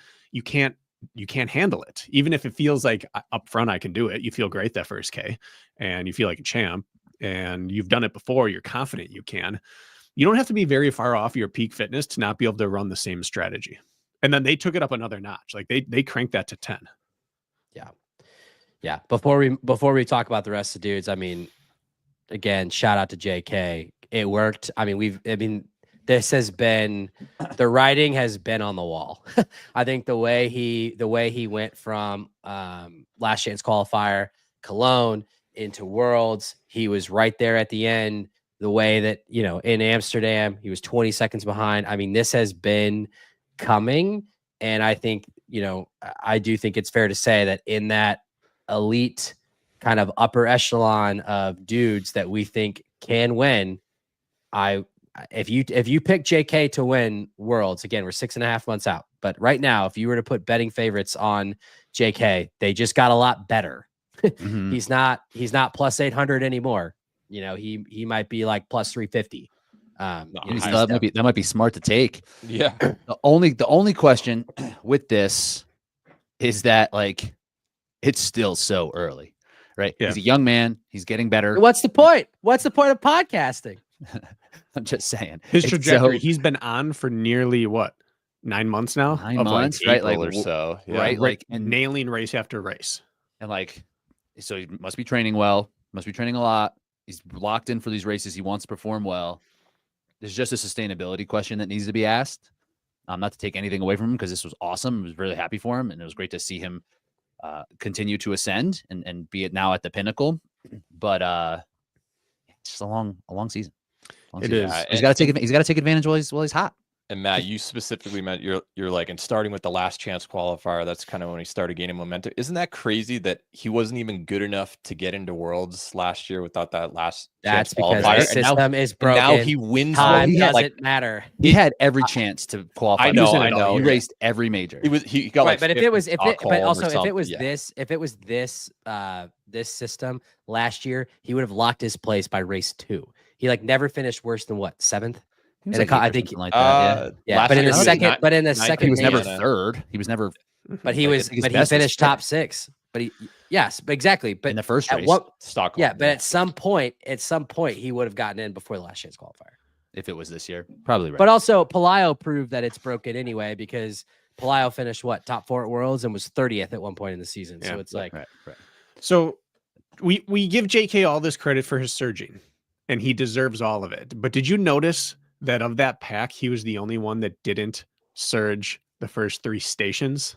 handle it. Even if it feels like up front, I can do it. You feel great that first K and you feel like a champ and you've done it before. You're confident you can. You don't have to be very far off your peak fitness to not be able to run the same strategy. And then they took it up another notch. Like they cranked that to 10. Yeah. Yeah. Before we talk about the rest of the dudes, I mean, again, shout out to JK. It worked. I mean, this has been, the writing has been on the wall. I think the way he went from last chance qualifier, Cologne into Worlds, he was right there at the end. The way that, in Amsterdam, he was 20 seconds behind. I mean, this has been coming. And I think, I do think it's fair to say that in that elite kind of upper echelon of dudes that we think can win, if you pick JK to win Worlds, again, we're 6.5 months out. But right now, if you were to put betting favorites on JK, they just got a lot better. Mm-hmm. He's not plus 800 anymore. He might be like plus 350. That might be smart to take. Yeah. The only question with this is that, like, it's still so early, right? Yeah. He's a young man. He's getting better. What's the point? What's the point of podcasting? I'm just saying his trajectory. He's been on for nearly 9 months now. 9 months, right? Like, or so, yeah. Right? Like, and nailing race after race, and like, so he must be training well. Must be training a lot. He's locked in for these races. He wants to perform well. There's just a sustainability question that needs to be asked. Not to take anything away from him, because this was awesome. I was really happy for him, and it was great to see him continue to ascend and be it now at the pinnacle. But it's just a long season. It is. He's got to take advantage while he's hot. And Matt, you specifically meant you're like, and starting with the last chance qualifier, that's kind of when he started gaining momentum. Isn't that crazy that he wasn't even good enough to get into Worlds last year without that last That's chance because qualifier? the system is broken. Now he wins. Time doesn't matter. He had every chance to qualify. I know. He raced every major. He got right, like, but if this system last year, he would have locked his place by race 2. He never finished worse than what, 7th? I think like that. Yeah. But in the second, he was never third. He was never. But he finished top 6. But Yes, but exactly. But in the first at race, what? Stockholm. Yeah, but at some point, he would have gotten in before the last chance qualifier. if it was this year, probably right. But also, Pelayo proved that it's broken anyway because Pelayo finished top 4 at Worlds and was 30th at one point in the season. Yeah. So it's like, right. So we give JK all this credit for his surging, and he deserves all of it. But did you notice that of that pack, he was the only one that didn't surge the first 3 stations?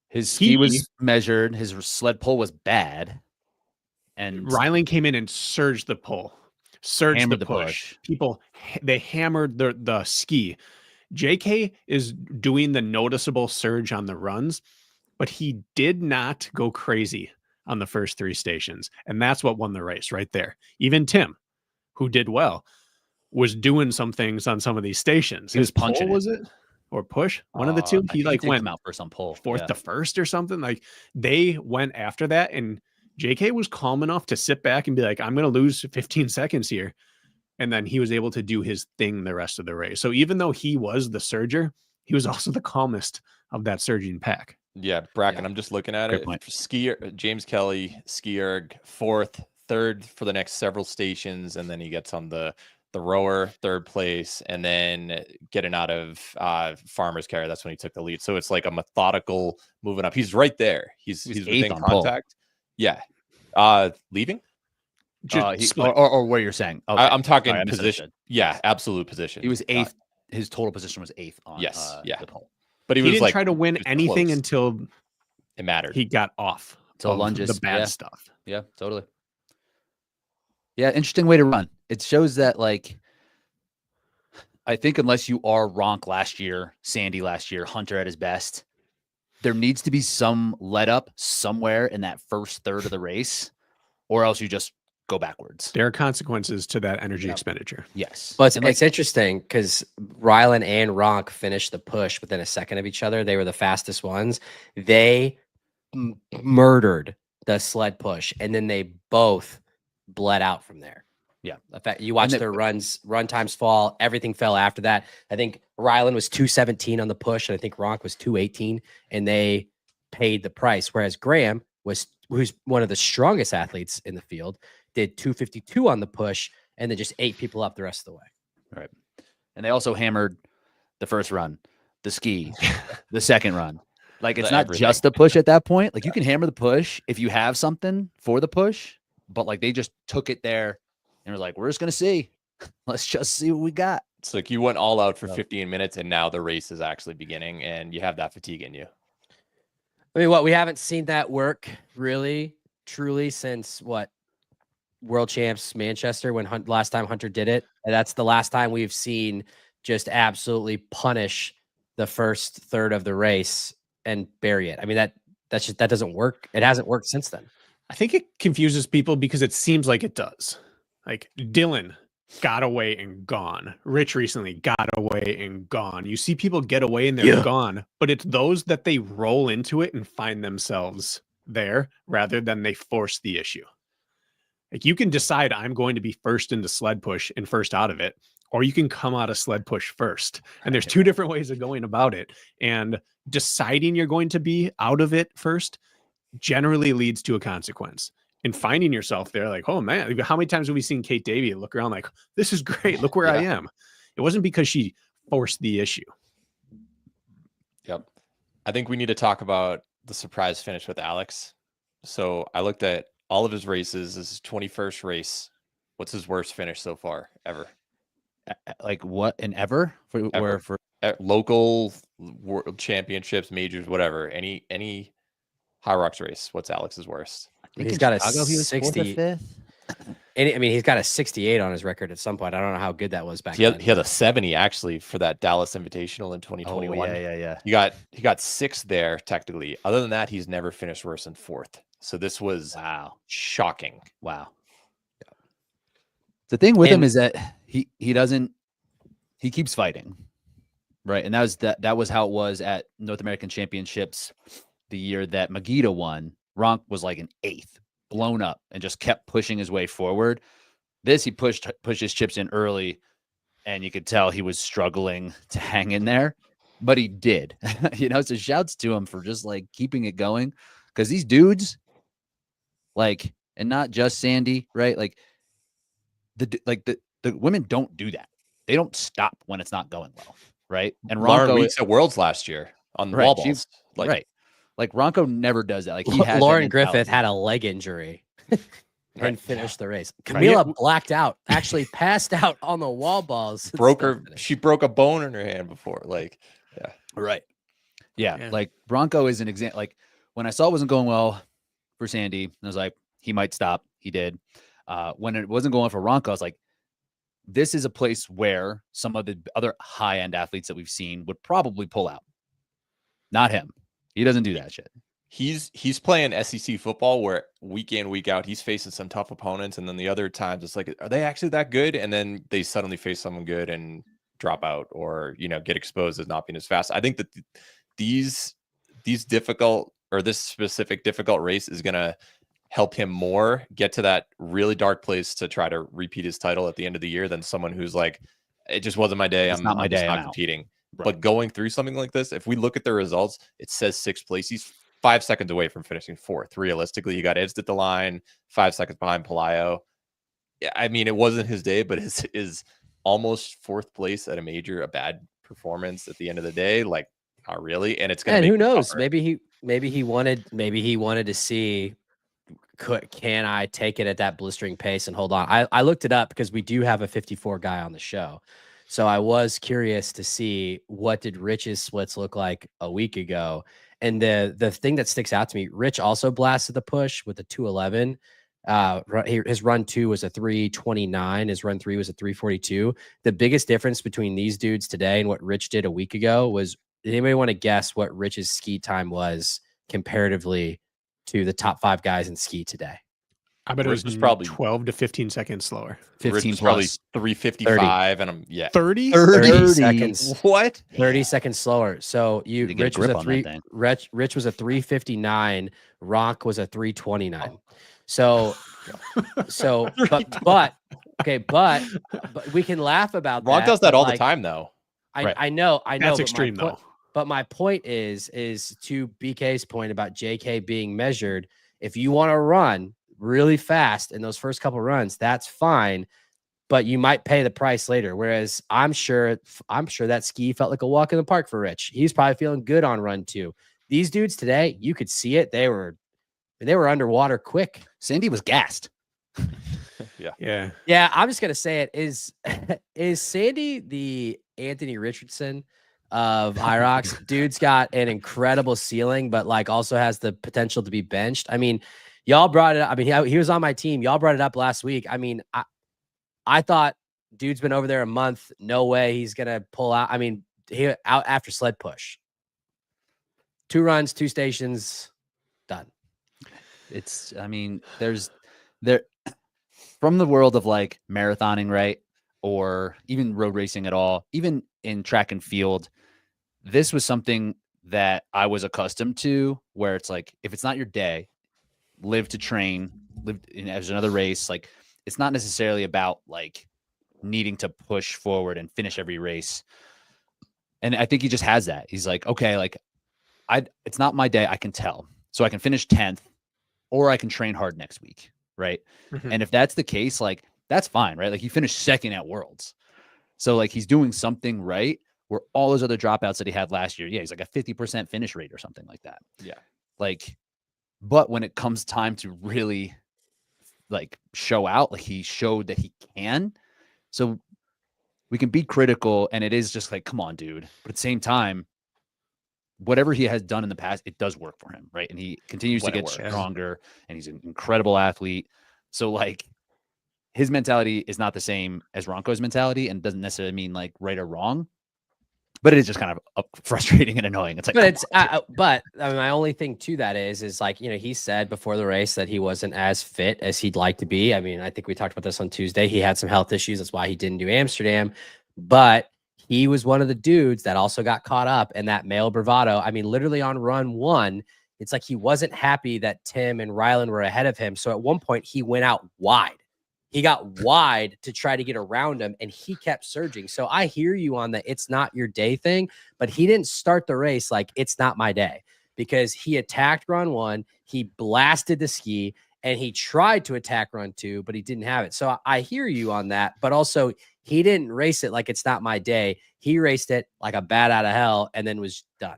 His ski was measured. His sled pull was bad. And Rylan came in and surged the pull, surged the push. People, they hammered the ski. JK is doing the noticeable surge on the runs, but he did not go crazy on the first 3 stations. And that's what won the race right there. Even Tim, who did well, was doing some things on some of these stations. He was punching was it? Or push? One of the two. He like went out for some pull. 4th to 1st or something. Like they went after that, and JK was calm enough to sit back and be like, I'm going to lose 15 seconds here. And then he was able to do his thing the rest of the race. So even though he was the surger, he was also the calmest of that surging pack. Yeah, Bracken, I'm just looking at Great it. point. Skier, James Kelly, Skierg, 4th, 3rd for the next several stations, and then he gets on the rower, 3rd place, and then getting out of Farmer's Carry. That's when he took the lead. So it's like a methodical moving up. He's right there. He's within contact. Yeah. Leaving? Or what you're saying. Okay. I'm talking position. Yeah, absolute position. He was 8th. His total position was 8th on the pole. But he didn't try to win anything close. Until it mattered. He got off. Till lunges. The bad stuff. Yeah, totally. Yeah, interesting way to run. It shows that, like, I think unless you are Ronk last year, Sandy last year, Hunter at his best, there needs to be some let up somewhere in that first third of the race, or else you just go backwards. There are consequences to that energy expenditure. Yes. Well, it's interesting because Rylan and Ronk finished the push within a second of each other. They were the fastest ones. They murdered the sled push, and then they both bled out from there. Yeah. In fact, you watch their run times fall. Everything fell after that. I think Rylan was 217 on the push, and I think Ronk was 218, and they paid the price. Whereas Graham who's one of the strongest athletes in the field, did 252 on the push, and then just 8 people up the rest of the way. Right. And they also hammered the first run, the ski, the second run. Like, it's not just the push at that point. Like, you can hammer the push if you have something for the push, but like they just took it there and were like, we're just going to see. Let's just see what we got. It's like you went all out for 15 minutes, and now the race is actually beginning, and you have that fatigue in you. I mean, we haven't seen that work really, truly since World Champs Manchester, when last time Hunter did it. And that's the last time we've seen just absolutely punish the first third of the race and bury it. I mean, that doesn't work. It hasn't worked since then. I think it confuses people because it seems like it does. Like Dylan got away and gone. Rich recently got away and gone. You see people get away and they're gone, but it's those that they roll into it and find themselves there rather than they force the issue. Like, you can decide I'm going to be first into sled push and first out of it, or you can come out of sled push first. And there's 2 different ways of going about it. And deciding you're going to be out of it first generally leads to a consequence. And finding yourself there, like, oh man, how many times have we seen Kate Davey look around like, this is great, look where I am. It wasn't because she forced the issue. Yep. I think we need to talk about the surprise finish with Alex. So I looked at all of his races. This is his 21st race. What's his worst finish so far ever? Like, what, in ever? For local world championships, majors, whatever. Any HYROX race. What's Alex's worst? He's got a 60. I mean, he's got a 68 on his record at some point. I don't know how good that was back then. He had a 70 actually for that Dallas Invitational in 2021. Oh, yeah. He got 6th there technically. Other than that, he's never finished worse than 4th. So this was shocking. Wow. The thing with him is that he keeps fighting, right? And that was how it was at North American Championships the year that Magida won. Ronk was like an 8th, blown up, and just kept pushing his way forward. He pushed his chips in early, and you could tell he was struggling to hang in there, but he did. So shouts to him for just like keeping it going. because these dudes, like, and not just Sandy, right? Like the women don't do that. They don't stop when it's not going well, right? And Lauren Ronco Weeks at Worlds last year on the Right, wall she- balls. Like, right, like Ronco never does that. Like he has Lauren that Griffith mentality. had a leg injury and Right. finished the race. Right. Camila blacked out, actually passed out on the wall balls. and broke still her. finished. She broke a bone in her hand before. Like, yeah. Right. Yeah. Yeah. Like Bronco is an example. Like when I saw it wasn't going well for Sandy, I was like, he might stop. He did. When it wasn't going for Ronco, I was like, this is a place where some of the other high end athletes that we've seen would probably pull out. Not him. He doesn't do that shit. He's playing SEC football where week in, week out, he's facing some tough opponents. And then the other times it's like, are they actually that good? And then they suddenly face someone good and drop out or, get exposed as not being as fast. I think that these difficult or this specific difficult race is going to help him more get to that really dark place to try to repeat his title at the end of the year than someone who's like, it just wasn't my day. It's not my day, Just I'm not out. competing. Right. But going through something like this, if we look at the results, it says 6th place. He's 5 seconds away from finishing 4th. Realistically, you got edged at the line, 5 seconds behind Pelayo. Yeah, I mean, it wasn't his day, but is almost 4th place at a major a bad performance at the end of the day? Like, not really. And it's gonna. And make who it knows? tougher. Maybe he wanted to see. Can I take it at that blistering pace and hold on? I looked it up because we do have a 54 guy on the show. So I was curious to see what did Rich's splits look like a week ago. And the thing that sticks out to me, Rich also blasted the push with a 211. His run 2 was a 329. His run 3 was a 342. The biggest difference between these dudes today and what Rich did a week ago was, did anybody want to guess what Rich's ski time was comparatively to the top 5 guys in ski today? I bet it Rich was was probably 12 to 15 seconds slower. 15 Rich was probably plus. 355, and I'm 30? 30 seconds. What? 30 seconds slower. So Need to get a Rich was grip a on three. that thing. Rich was a 359. Rock was a 329. So but we can laugh about Ron that. does that but, all like, the time, though. Right. I know. That's but extreme, though. But my point is to BK's point about JK being measured. If you want to run really fast in those first couple runs, that's fine, but you might pay the price later. Whereas I'm sure that ski felt like a walk in the park for Rich. He's probably feeling good on run 2. These dudes today, you could see it. They were underwater quick. Sandy was gassed. Yeah. Yeah, I'm just gonna say it is Sandy the Anthony Richardson of HYROX. Dude's got an incredible ceiling, but like also has the potential to be benched. I mean, y'all brought it up. I mean, he was on my team. Y'all brought it up last week. I mean, I thought dude's been over there a month. No way he's gonna pull out. I mean, he out after sled push. 2 runs, 2 stations, done. It's, I mean, there from the world of like marathoning, right? Or even road racing at all, even in track and field, this was something that I was accustomed to, where it's like, if it's not your day, live to train, live in as another race. Like, it's not necessarily about like needing to push forward and finish every race. And I think he just has that. He's like, okay, like it's not my day. I can tell. So I can finish 10th or I can train hard next week. Right. Mhm. And if that's the case, like, that's fine. Right. Like he finished 2nd at Worlds. So like he's doing something right where all those other dropouts that he had last year. Yeah. He's like a 50% finish rate or something like that. Yeah. Like, but when it comes time to really like show out, like he showed that he can. So we can be critical, and it is just like, come on, dude. But at the same time, whatever he has done in the past, it does work for him, right? And he continues When to it get works. stronger, and he's an incredible athlete. So like his mentality is not the same as Ronco's mentality, and doesn't necessarily mean like right or wrong. But it is just kind of frustrating and annoying. It's like, But it's but I mean, my only thing to that is like, he said before the race that he wasn't as fit as he'd like to be. I mean, I think we talked about this on Tuesday. He had some health issues. That's why he didn't do Amsterdam. But he was one of the dudes that also got caught up in that male bravado. I mean, literally on run 1, it's like he wasn't happy that Tim and Ryland were ahead of him. So at one point he went out wide. He got wide to try to get around him, and he kept surging. So I hear you on the it's not your day thing, but he didn't start the race like it's not my day, because he attacked run 1, he blasted the ski, and he tried to attack run 2, but he didn't have it. So I hear you on that, but also he didn't race it like it's not my day. He raced it like a bat out of hell and then was done.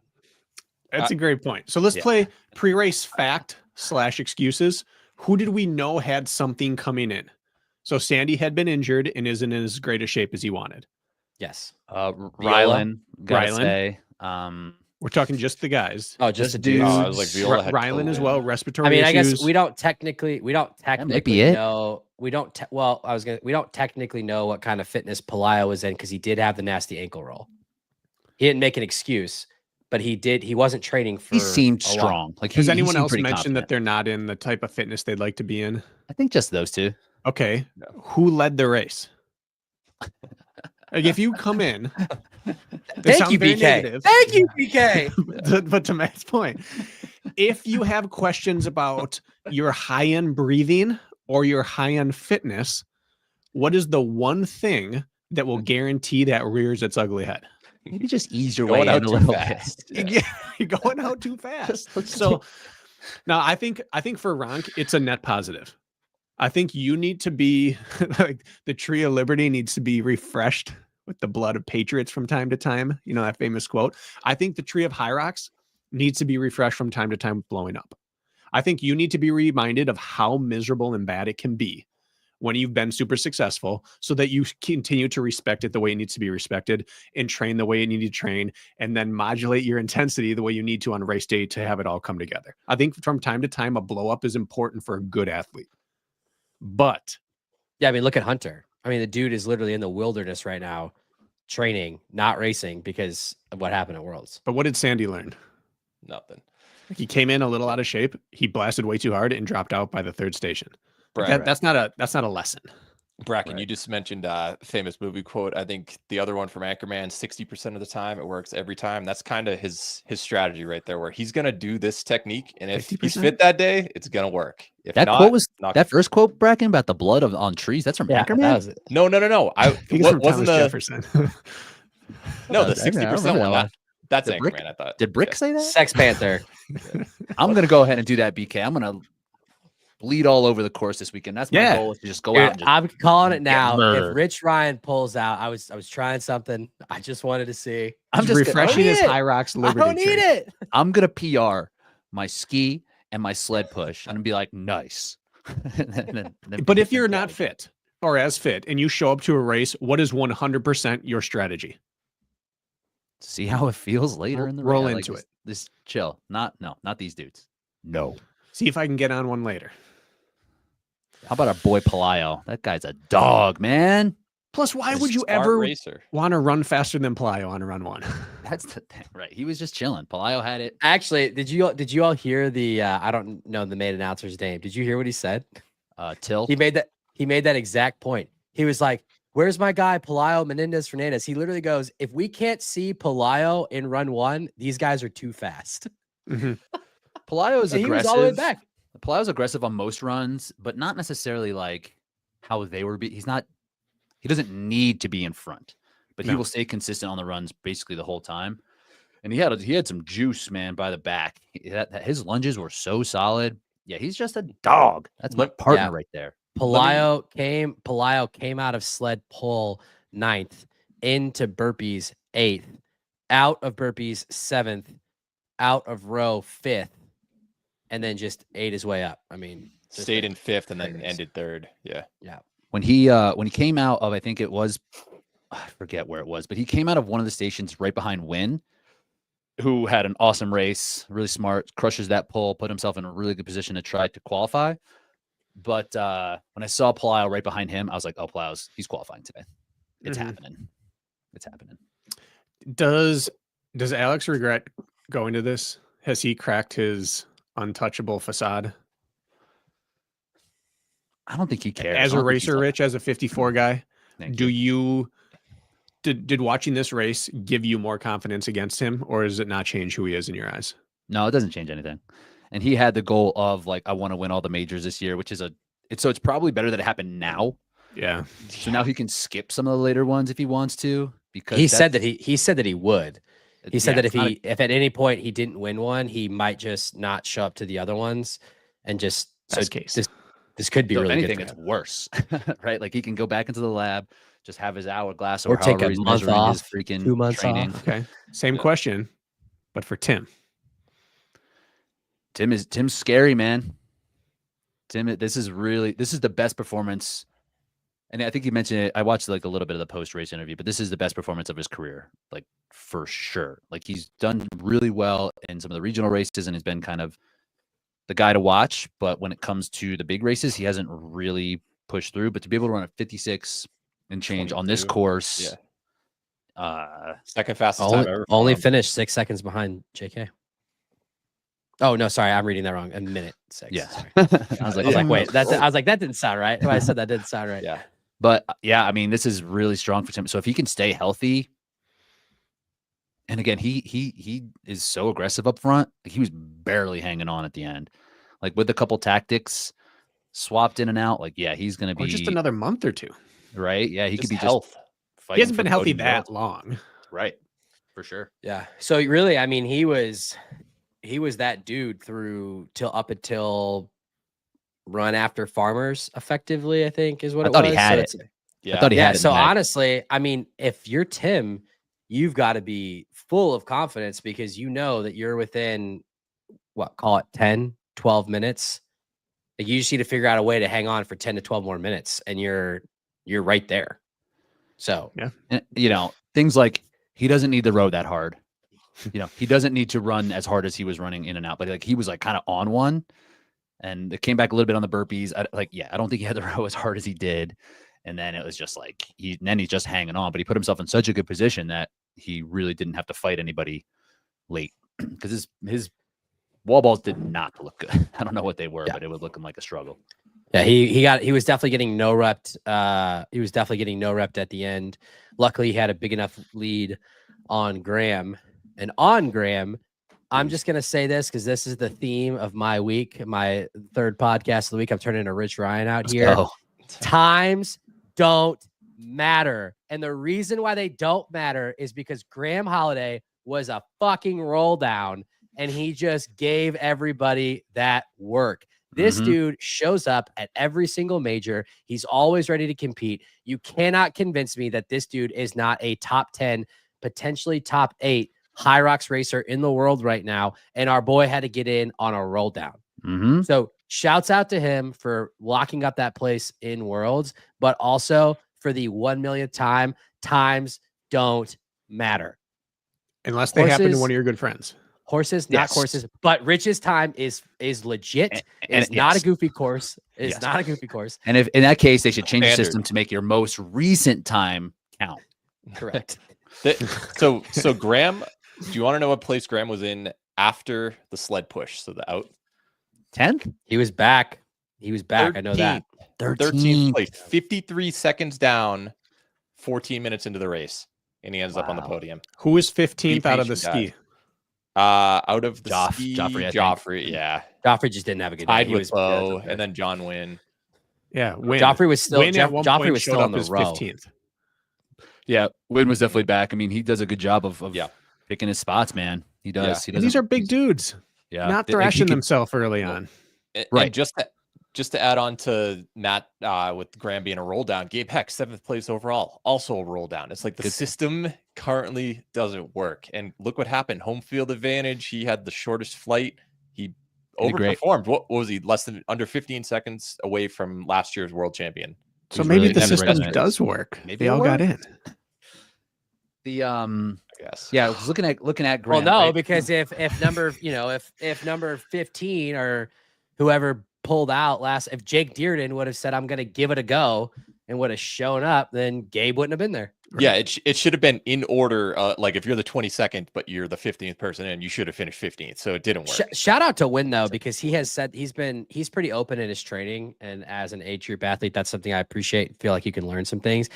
That's a great point. So let's play pre-race fact / excuses. Who did we know had something coming in? So Sandy had been injured and isn't in as great a shape as he wanted. Yes. Rylan, gotta say. We're talking just the guys. Oh, just the dudes. dudes. Oh, I was like Viola had Rylan as COVID. well. Respiratory I mean, I guess issues. we don't technically might be know. We don't technically know what kind of fitness Pelayo was in because he did have the nasty ankle roll. He didn't make an excuse, but he wasn't training for. He seemed a while. strong. Like, Has he anyone seemed else pretty mentioned that confident. they're not in the type of fitness they'd like to be in? I think just those two. Okay. No. Who led the race? Like, if you come in, Thank you, BK. Thank you, BK. But to Matt's point, if you have questions about your high-end breathing or your high-end fitness, what is the one thing that will guarantee that rears its ugly head? Maybe just ease your Going way out in a too little fast. bit. Yeah, you're going out too fast. So now I think for Ronk, it's a net positive. I think you need to be like the Tree of Liberty needs to be refreshed with the blood of patriots from time to time. You know, that famous quote. I think the Tree of HYROX needs to be refreshed from time to time with blowing up. I think you need to be reminded of how miserable and bad it can be when you've been super successful so that you continue to respect it the way it needs to be respected and train the way you need to train and then modulate your intensity the way you need to on race day to have it all come together. I think from time to time, a blow up is important for a good athlete. But Yeah, I mean, look at Hunter. I mean, the dude is literally in the wilderness right now, training, not racing because of what happened at Worlds. what did Sandy learn? Nothing. He came in a little out of shape. He blasted way too hard and dropped out by the third station. Right. That's not a lesson. Bracken, Right. you just mentioned famous movie quote. I think the other one from Anchorman, 60% of the time it works every time. That's kind of his strategy right there, where he's gonna do this technique, and if he's 50%? fit that day, it's gonna work. If That not, quote was not that first quote, Bracken, about the blood on trees. That's from Anchorman. that was it. no. I think it's from Wasn't Thomas the Jefferson. no the I 60% remember one? that. That's Did Brick- Anchorman. I thought. Did Brick Yeah. say that? Sex Panther. I'm gonna go ahead and do that, BK. I'm gonna bleed all over the course this weekend. That's my Yeah. goal, is to just go Dude, out and just I'm calling it now. murdered. If Rich Ryan pulls out, I was trying something. I just wanted to see. I'm Just just refreshing his it. HYROX I Liberty don't need tree. it. I'm gonna PR my ski and my sled push. I'm gonna be like, nice. Then But BK if you're can not judge. fit or as fit and you show up to a race, what is 100% your strategy? See how it feels later in the Roll race. into Like, This chill. Not these dudes. No. See if I can get on one later. How about our boy Pelayo? That guy's a dog, man. Plus, why He's would a you smart ever racer? want to run faster than Pelayo on a run one? That's the thing, right? He was just chilling. Pelayo had it. Actually, did you all hear the? I don't know the main announcer's name. Did you hear what he said? Tilt. He made that exact point. He was like, "Where's my guy Pelayo Menendez Fernandez?" He literally goes, "If we can't see Pelayo in run 1, these guys are too fast." Mhm. Pelayo is And he was aggressive. all the way back. Pelayo's aggressive on most runs, but not necessarily like how they were. He doesn't need to be in front, but he No. will stay consistent on the runs basically the whole time. And he had some juice, man, by the back. His lunges were so solid. Yeah, he's just a dog. That's my partner Yeah. right there. Pelayo came out of sled pull 9th, into burpees 8th, out of burpees 7th, out of row 5th, and then just ate his way up. I mean, just Stayed a in 5th and then great race. ended 3rd. Yeah. When he came out of, I think it was, I forget where it was, but he came out of one of the stations right behind Win, who had an awesome race, really smart, crushes that pull, put himself in a really good position to try to qualify. But when I saw Pelayo right behind him, I was like, oh, he's qualifying today. It's Mhm. happening. It's happening. Does Alex regret going to this? Has he cracked his untouchable facade? I don't think he cares. As I a don't think he's racer, like, Rich, as a 54 guy, "Thank do you." did watching this race give you more confidence against him, or does it not change who he is in your eyes? No, it doesn't change anything. And he had the goal of like, I want to win all the majors this year, which is it's probably better that it happened now. Yeah. So now he can skip some of the later ones if he wants to, because He said that he would. He said that it's not if at any point he didn't win one, he might just not show up to the other ones and just Best case. This could be so if really anything, good. it's worse, right? Like he can go back into the lab, just have his hourglass Or take however a he's month measuring his off, freaking 2 months training. off. Okay. Same question, but for Tim. Tim's scary, man. Tim, this is the best performance. And I think you mentioned it. I watched like a little bit of the post-race interview, but this is the best performance of his career, like for sure. Like he's done really well in some of the regional races and has been kind of the guy to watch. But when it comes to the big races, he hasn't really pushed through. But to be able to run a 56 and change on this 22. course, second fastest time ever. Only finished 6 seconds behind JK. Oh no, sorry, I'm reading that wrong. A minute 6. Yeah. Sorry. I was like, wait, I was like, that didn't sound right. I said that didn't sound right. Yeah. But yeah, I mean, this is really strong for Tim. So if he can stay healthy, and again, he is so aggressive up front. Like he was barely hanging on at the end, like with a couple tactics swapped in and out. Like yeah, he's gonna be Or just another month or two. right. Yeah, he could be health. just He hasn't fighting been for healthy podium that gold. long. Right, for sure. Yeah. So really, I mean, he was that dude till up until run after Farmers, effectively, I think is what I it thought was. he had So it. Yeah. I thought he yeah. had it. So in the bag. honestly, I mean, if you're Tim, you've got to be full of confidence because you know that you're within call it 10, 12 minutes. Like you just need to figure out a way to hang on for 10 to 12 more minutes and you're right there. So Yeah. And, you know, things like he doesn't need the road that hard. You know, he doesn't need to run as hard as he was running in and out, but like he was like kind of on one, and it came back a little bit on the burpees. I don't think he had the row as hard as he did, and then it was just like he's just hanging on. But he put himself in such a good position that he really didn't have to fight anybody late because his wall balls did not look good. I don't know what they were, but it was looking like a struggle. yeah, he was definitely getting no rep. He was definitely getting no rep at the end. Luckily, he had a big enough lead on Graham. And on Graham, I'm just going to say this because this is the theme of my week, my third podcast of the week. I'm turning to Rich Ryan out here. Go. Times don't matter. And the reason why they don't matter is because Graham Holiday was a fucking roll down and he just gave everybody that work. This dude shows up at every single major. He's always ready to compete. You cannot convince me that this dude is not a top 10, potentially top 8 HYROX racer in the world right now. And our boy had to get in on a roll down. So shouts out to him for locking up that place in Worlds, but also for the 1 millionth time, times don't matter. Unless they happen to one of your good friends. Horses, not courses, but Rich's time is legit. It's not a goofy course. It's not a goofy course. And if in that case, they should change the system to make your most recent time count. Correct. So Graham, do you want to know what place Graham was in after the sled push? So the out 10th? He was back. He was back. I know that. 13th place, 53 seconds down, 14 minutes into the race, and he ends up on the podium. Who was 15th out of the ski? Out of the ski, Joffrey, yeah. Joffrey just didn't have a good day. Tied He with was Bo, and then John Wynn. Yeah, Wynn. Joffrey was still Wynn at one Joffrey point was showed still up on the as row. 15th. Yeah, Wynn was definitely back. I mean, he does a good job of picking his spots, man. He does. And these are big dudes. Yeah, Not thrashing themselves early on. Right. And just to add on to Matt, with Graham being a roll down, Gabe Heck, 7th place overall, also a roll down. It's like the system currently doesn't work. And look what happened. Home field advantage. He had the shortest flight. He overperformed. What was he? Under 15 seconds away from last year's world champion. So maybe the system does work. Maybe they all got in. I guess. Yeah, I was looking at Graham. Well, no, because if number, if number 15 or whoever pulled out if Jake Dearden would have said, I'm going to give it a go and would have shown up, then Gabe wouldn't have been there. Yeah, it should have been in order. Like if you're the 22nd, but you're the 15th person in, you should have finished 15th. So it didn't work. Shout out to Wynn though, because he has said he's pretty open in his training. And as an age group athlete, that's something I appreciate. Feel like you can learn some things.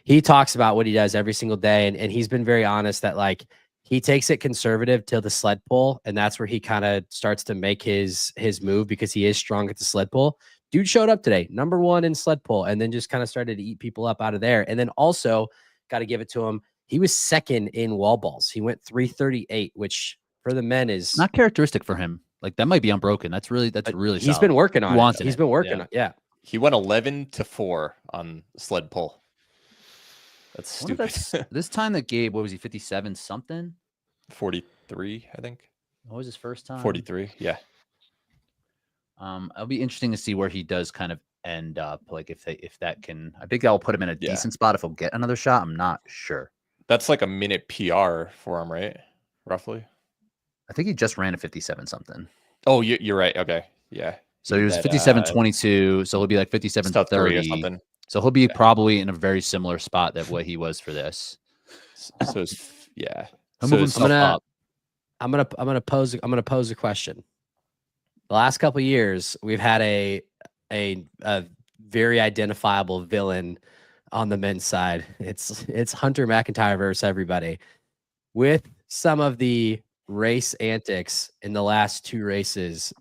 He talks about what he does every single day. And he's been very honest that like he takes it conservative till the sled pull. And that's where he kind of starts to make his move because he is strong at the sled pull. Dude showed up today, number 1 in sled pull, and then just kind of started to eat people up out of there. And then also got to give it to him. He was second in wall balls. He went 338, which for the men is Not characteristic for him. Like that might be unbroken. That's really he's solid. been working on wants it. it. He's been working Yeah. on yeah. He went 11-4 on sled pull. That's I wonder if stupid. that's this time that Gabe, what was he, 57 something? 43, I think. What was his first time? 43, yeah. It'll be interesting to see where he does kind of end up. Like if that can, I think that will put him in a decent spot. If he'll get another shot, I'm not sure. That's like a minute PR for him, right? Roughly. I think he just ran a 57 something. Oh, you're right. Okay, yeah. So he was 57.22. So he'll be like 57.30 or something. So he'll be probably in a very similar spot that what he was for this. So it's, yeah. He'll So move it's- himself up. I'm gonna pose a question. The last couple of years, we've had a very identifiable villain on the men's side. It's Hunter McIntyre versus everybody. With some of the race antics in the last two races,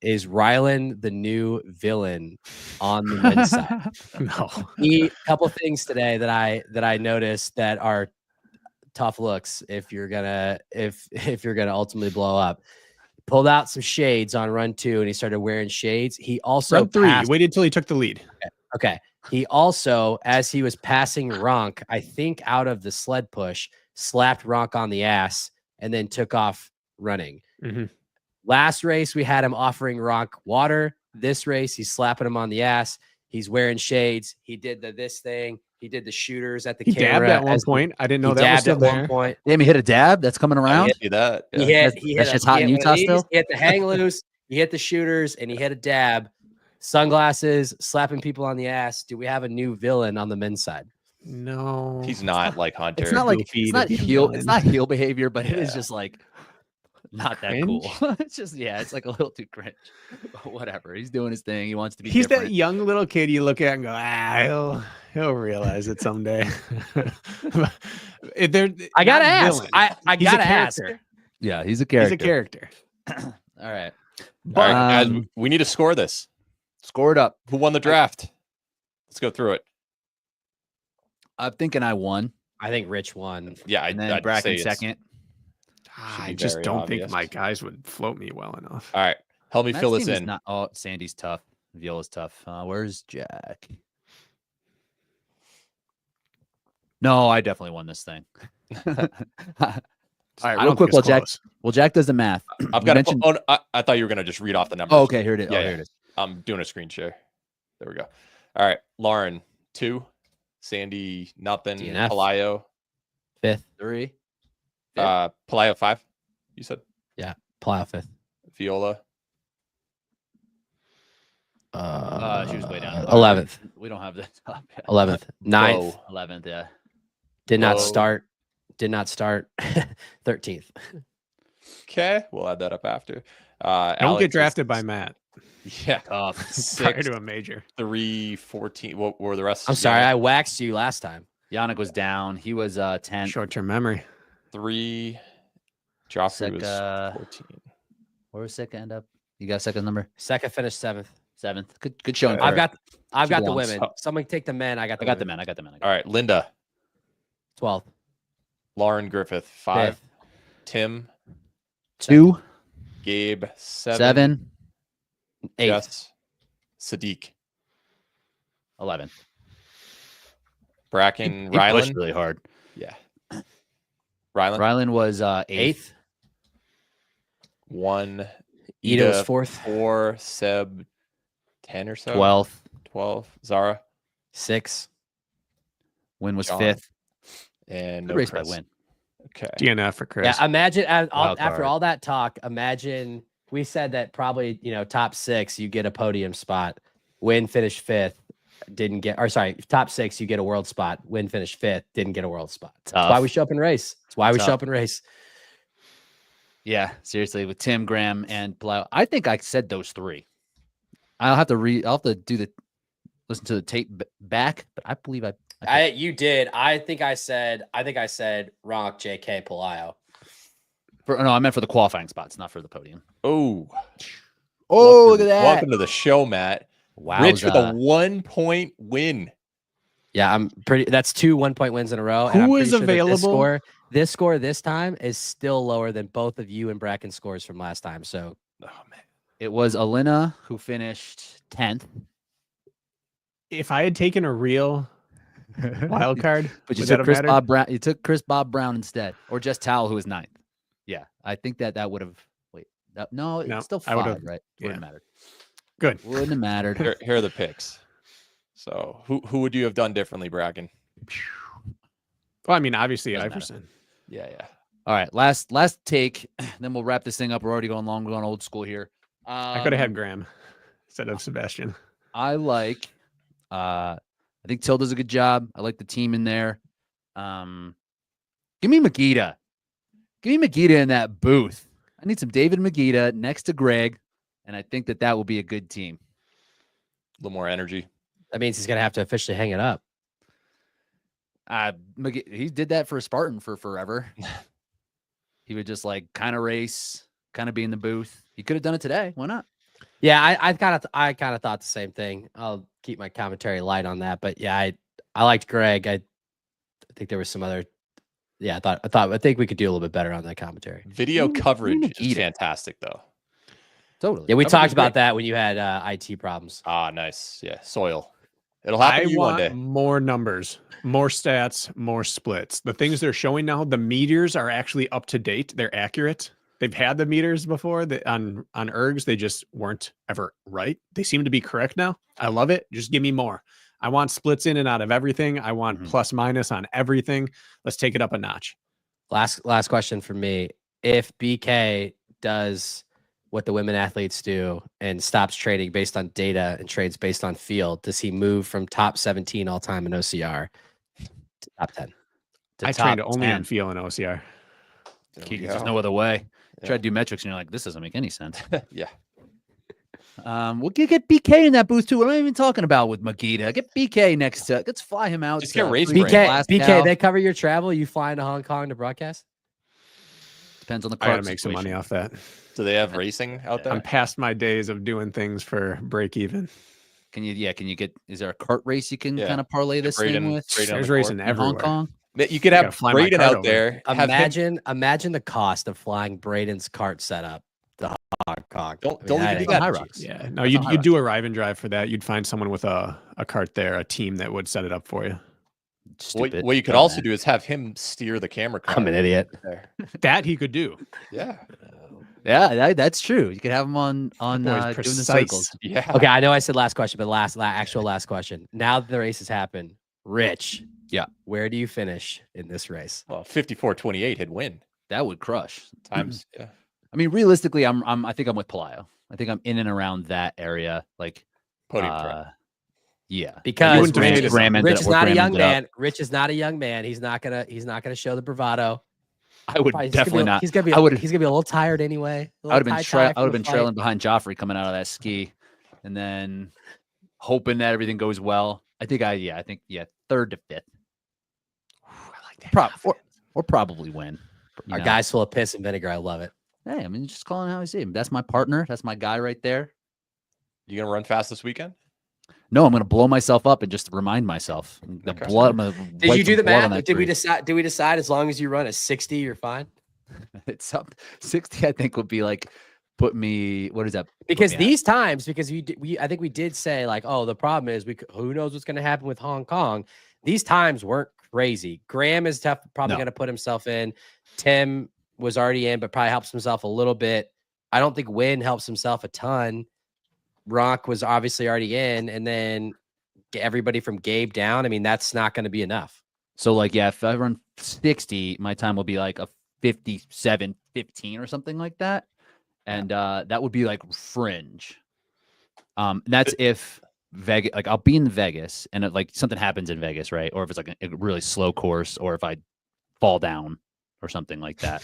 is Rylan the new villain on the men's side? No. A couple things today that I noticed that are tough looks if you're gonna ultimately blow up. Pulled out some shades on run 2 and he started wearing shades. He also Run 3. passed- Waited till he took the lead. Okay. He also, as he was passing Ronk, I think out of the sled push, slapped Ronk on the ass and then took off running. Mhm. Last race, we had him offering Ronk water. This race, he's slapping him on the ass. He's wearing shades. He did this thing. He did the shooters at the He camera. dabbed at one as- point. I didn't know He that was dabbed still at there. one point. Damn, he hit a dab that's coming around. See that? He Yeah. hit, That shit's hot in he hit Utah one of these, still? He hit the hang loose. He hit the shooters, and he hit a dab. Sunglasses, slapping people on the ass. Do we have a new villain on the men's side? No. He's not like Hunter. It's not like Goofy it's to not be a heel. villain. It's not heel behavior, but it is Yeah. just like not that Cringe? cool. It's just it's like a little too cringe. But whatever. He's doing his thing. He wants to be. He's different. that young little kid you look at and go, he'll realize it someday. If they're I gotta not ask. villain. I He's a gotta ask. character. Yeah, he's a He's character. a character. All right, All right, guys, Um, we need to score this. score it up. Who won the draft? Let's go through it. I'm thinking I won, I think Rich won. Yeah, and then I'd say Bracken it's- second. I be just very don't obvious. think my guys would float me well enough. All right, help me Matt's fill this team is in. Not, oh, Sandy's tough. Viola's tough. Where's Jack? No, I definitely won this thing. All right, I real don't quick think while it's close. Jack does the math. I've You got mentioned- to. I thought you were gonna just read off the numbers. Oh, okay, here it is. Yeah, oh, here yeah. it is. I'm doing a screen share. There we go. All right, Lauren 2, Sandy nothing, DNF. Palayo, 5th. 3. Palayo 5. You said Plow 5th. Viola. She was way down. 11th. We don't have the top. 11th. 9th. Whoa. 11th, yeah. Did not Whoa. start. 13th. Okay, we'll add that up after. Don't Alex get is- drafted by Matt Yeah, Tough. prior 6, to a major. 3, 14. What were the rest? I'm sorry, I waxed you last time. Yannick was down. He was 10th. Short-term memory. 3. Joffrey was Seka- 14. Where was Sika end up? You got a second number? Second finished 7th. 7th. Good showing. I've for got She the belongs. women. Someone take the men. I got I got the man. I got the man. All right, Linda, 12th. Lauren Griffith 5, 5th. Tim, 2, Gabe 7, 7, 8th. Jess, Sadiq, 11. Bracken, He pushed Rylan. really hard. Yeah, Rylan Rylan was 8th. 8th. 1, Ito's Ida 4th. 4, Seb 10 or so. 12th. 12, Zara, 6th. Win was John. 5th. and Good no race by Chris. Win. Okay. DNF for Chris. Yeah, imagine Wild after card. all that talk, imagine we said that probably, top 6, you get a podium spot. Win finished 5th, didn't get, or sorry, top 6, you get a world spot. Win finished 5th, didn't get a world spot. That's why Tough. we show up and race. That's why we Tough. show up and race. Yeah, seriously, with Tim, Graham, and Blau. I think I said those 3. I'll have to listen to the tape back, but I believe You did. I think I said Ronk, JK, Palayo. no, I meant for the qualifying spots, not for the podium. Oh, Oh, look at that. Welcome to the show, Matt. Wow. Rich with a 1-point win. Yeah, I'm pretty. That's 2 1-point wins in a row. And I'm Who pretty is sure that available? this score this time is still lower than both of you and Bracken's scores from last time. So, Oh man. It was Alina who finished 10th. If I had taken a real wild card, But you would that took have Chris mattered? Bob Brown. You took Chris Bob Brown instead, or just Towel, who was 9th. Yeah, I think that would have. Wait, no, it's still I would 5, have. right? Wouldn't have mattered. Good. Wouldn't have mattered. Here are the picks. So who would you have done differently, Bracken? Well, I mean, obviously Doesn't matter. Iverson. Yeah. All right, last take. Then we'll wrap this thing up. We're already going long. We're going old school here. I could have had Graham instead of Sebastian. I like. I think Till does a good job. I like the team in there. Give me Magida. Give me Magida in that booth. I need some David Magida next to Greg, and I think that will be a good team. A little more energy. that means he's going to have to officially hang it up. He did that for Spartan for forever. He would just like kind of race, kind of be in the booth. He could have done it today. Why not? Yeah, I kind of thought the same thing. I'll keep my commentary light on that, but yeah, I liked Greg. I think there was some other. Yeah, I think we could do a little bit better on that commentary. Video coverage is fantastic, though. Totally. Yeah, we Coverage talked is about great. that when you had IT problems. Ah, nice. Yeah, soil. It'll happen to you one day. More numbers, more stats, more splits. The things they're showing now, the meters are actually up to date. They're accurate. They've had the meters before on ergs. They just weren't ever right. They seem to be correct now. I love it. Just give me more. I want splits in and out of everything. I want plus minus on everything. Let's take it up a notch. Last question for me. If BK does what the women athletes do and stops trading based on data and trades based on field, does he move from top 17 all time in OCR to top 10? I trained only on feel and OCR. There's no other way. Try to do metrics and you're like, this doesn't make any sense. Yeah. We'll get BK in that booth too. What am I even talking about with Magida? Get BK next to. Let's fly him out. Just get race BK, they cover your travel. You fly into Hong Kong to broadcast. Depends on the I car. gotta make some money off that. Do they have racing out there? I'm past my days of doing things for break even. Can you get? Is there a kart race you can kind of parlay this thing with? There's racing everywhere. Hong Kong. You could have Braden out there. Imagine the cost of flying Braden's cart setup to Hong Kong. Don't leave it at HYROX. Yeah, no, you'd do arrive and drive for that. You'd find someone with a cart there, a team that would set it up for you. What you could also do is have him steer the camera car. I'm an idiot. That he could do. Yeah. Yeah, that's true. You could have him on doing the cycles. Yeah. Okay, I know I said last question, but last question. Now that the race has happened, Rich. Yeah. Where do you finish in this race? Well, 54-28 he'd win. That would crush. Times. Yeah. I mean, realistically, I think I'm with Pelayo. I think I'm in and around that area, like podium threat. Yeah, because Rich is not a young man. Up. Rich is not a young man. He's not gonna show the bravado. I would definitely not. He's gonna be a little tired anyway. I would have been trailing behind Joffrey coming out of that ski, and then hoping that everything goes well. I think 3rd to 5th. I like that. Or probably win. Our guy's full of piss and vinegar. I love it. Hey, I mean, just calling how I see him. That's my partner. That's my guy right there. You gonna run fast this weekend? No, I'm gonna blow myself up and just remind myself. The blood. Did you do the math? Did we decide as long as you run a 60, you're fine? It's up 60. I think would be like put me. What is that? Because these times, because I think we did say like, oh, the problem is who knows what's gonna happen with Hong Kong. These times weren't crazy. Graham is probably gonna put himself in. Tim was already in, but probably helps himself a little bit. I don't think Wynn helps himself a ton. Rock was obviously already in, and then everybody from Gabe down. I mean, that's not going to be enough. So, like, yeah, if I run 60, my time will be like a 57:15 or something like that. And that would be like fringe. That's if Vegas, like, I'll be in Vegas and like something happens in Vegas, right? Or if it's like a really slow course, or if I fall down or something like that.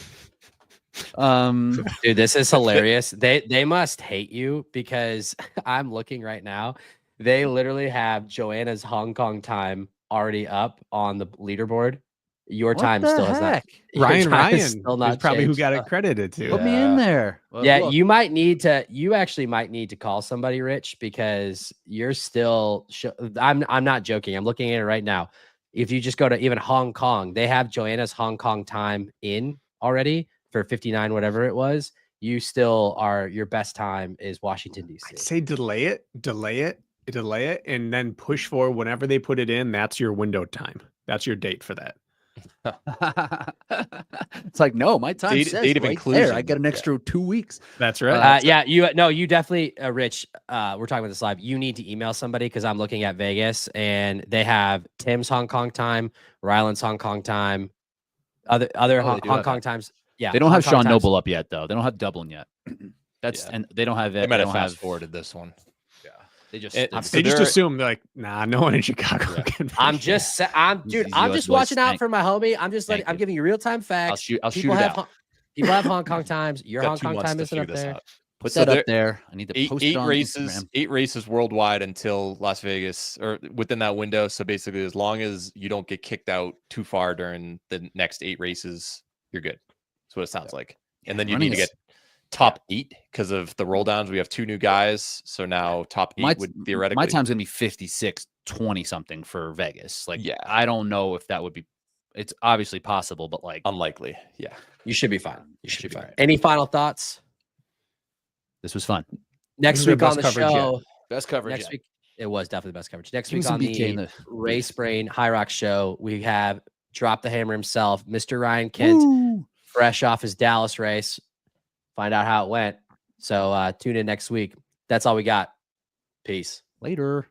Dude, this is hilarious. They must hate you because I'm looking right now. They literally have Joanna's Hong Kong time already up on the leaderboard. Your What time the still has not. heck? your Ryan time is Ryan still is not probably who changed. got it credited to. Put me in there. Well, Yeah, look, you might need to. You actually might need to call somebody, Rich, because you're still. I'm not joking. I'm looking at it right now. If you just go to even Hong Kong, they have Joanna's Hong Kong time in already for 59, whatever it was. You still are. Your best time is Washington D.C. I'd say delay it, and then push for whenever they put it in. That's your window time. That's your date for that. it's like, no, my time Date- says date of right there. I inclusion. get an Yeah. extra 2 weeks. That's right. Yeah, you definitely, Rich. We're talking about this live. You need to email somebody because I'm looking at Vegas and they have Tim's Hong Kong time, Ryland's Hong Kong time, other Oh, they Hong do have Kong that. times. Yeah, They don't Hong have Kong Sean times. Noble up yet, though. They don't have Dublin yet. That's Yeah. and they don't have it. They might They have don't fast have. forwarded this one. Yeah, they just. It- they so They just they're- assume they're like, nah, no one in Chicago Yeah. can. I'm just, I'm These I'm US just boys watching out stank. for my homie. I'm just letting, Thank I'm you. giving you real time facts. I'll shoot People it have out. people have Hong Kong times. Your Got Hong 2 Kong months time to isn't figure up this there. out. Put So that there- up there. I need to post it eight on races, Instagram. 8 races worldwide until Las Vegas or within that window. So basically, as long as you don't get kicked out too far during the next 8 races, you're good. That's what it sounds like. And then you Running need to is- get top 8 because of the roll downs. We have 2 new guys, so now top 8 would theoretically. My time's gonna be 56-20 something for Vegas. Like, Yeah. I don't know if that would be. It's obviously possible, but like, unlikely. Yeah. You should be fine. You should be be fine. right. Any final thoughts? this was fun. Next is our week on best the coverage yet. show. Best coverage. Next week, it was definitely the best coverage. Next Give me week some on BK in the the Race beats. Brain HYROX show, we have Drop the Hammer himself, Mr. Ryan Kent, fresh off his Dallas race. Find out how it went. So tune in next week. That's all we got. Peace. Later.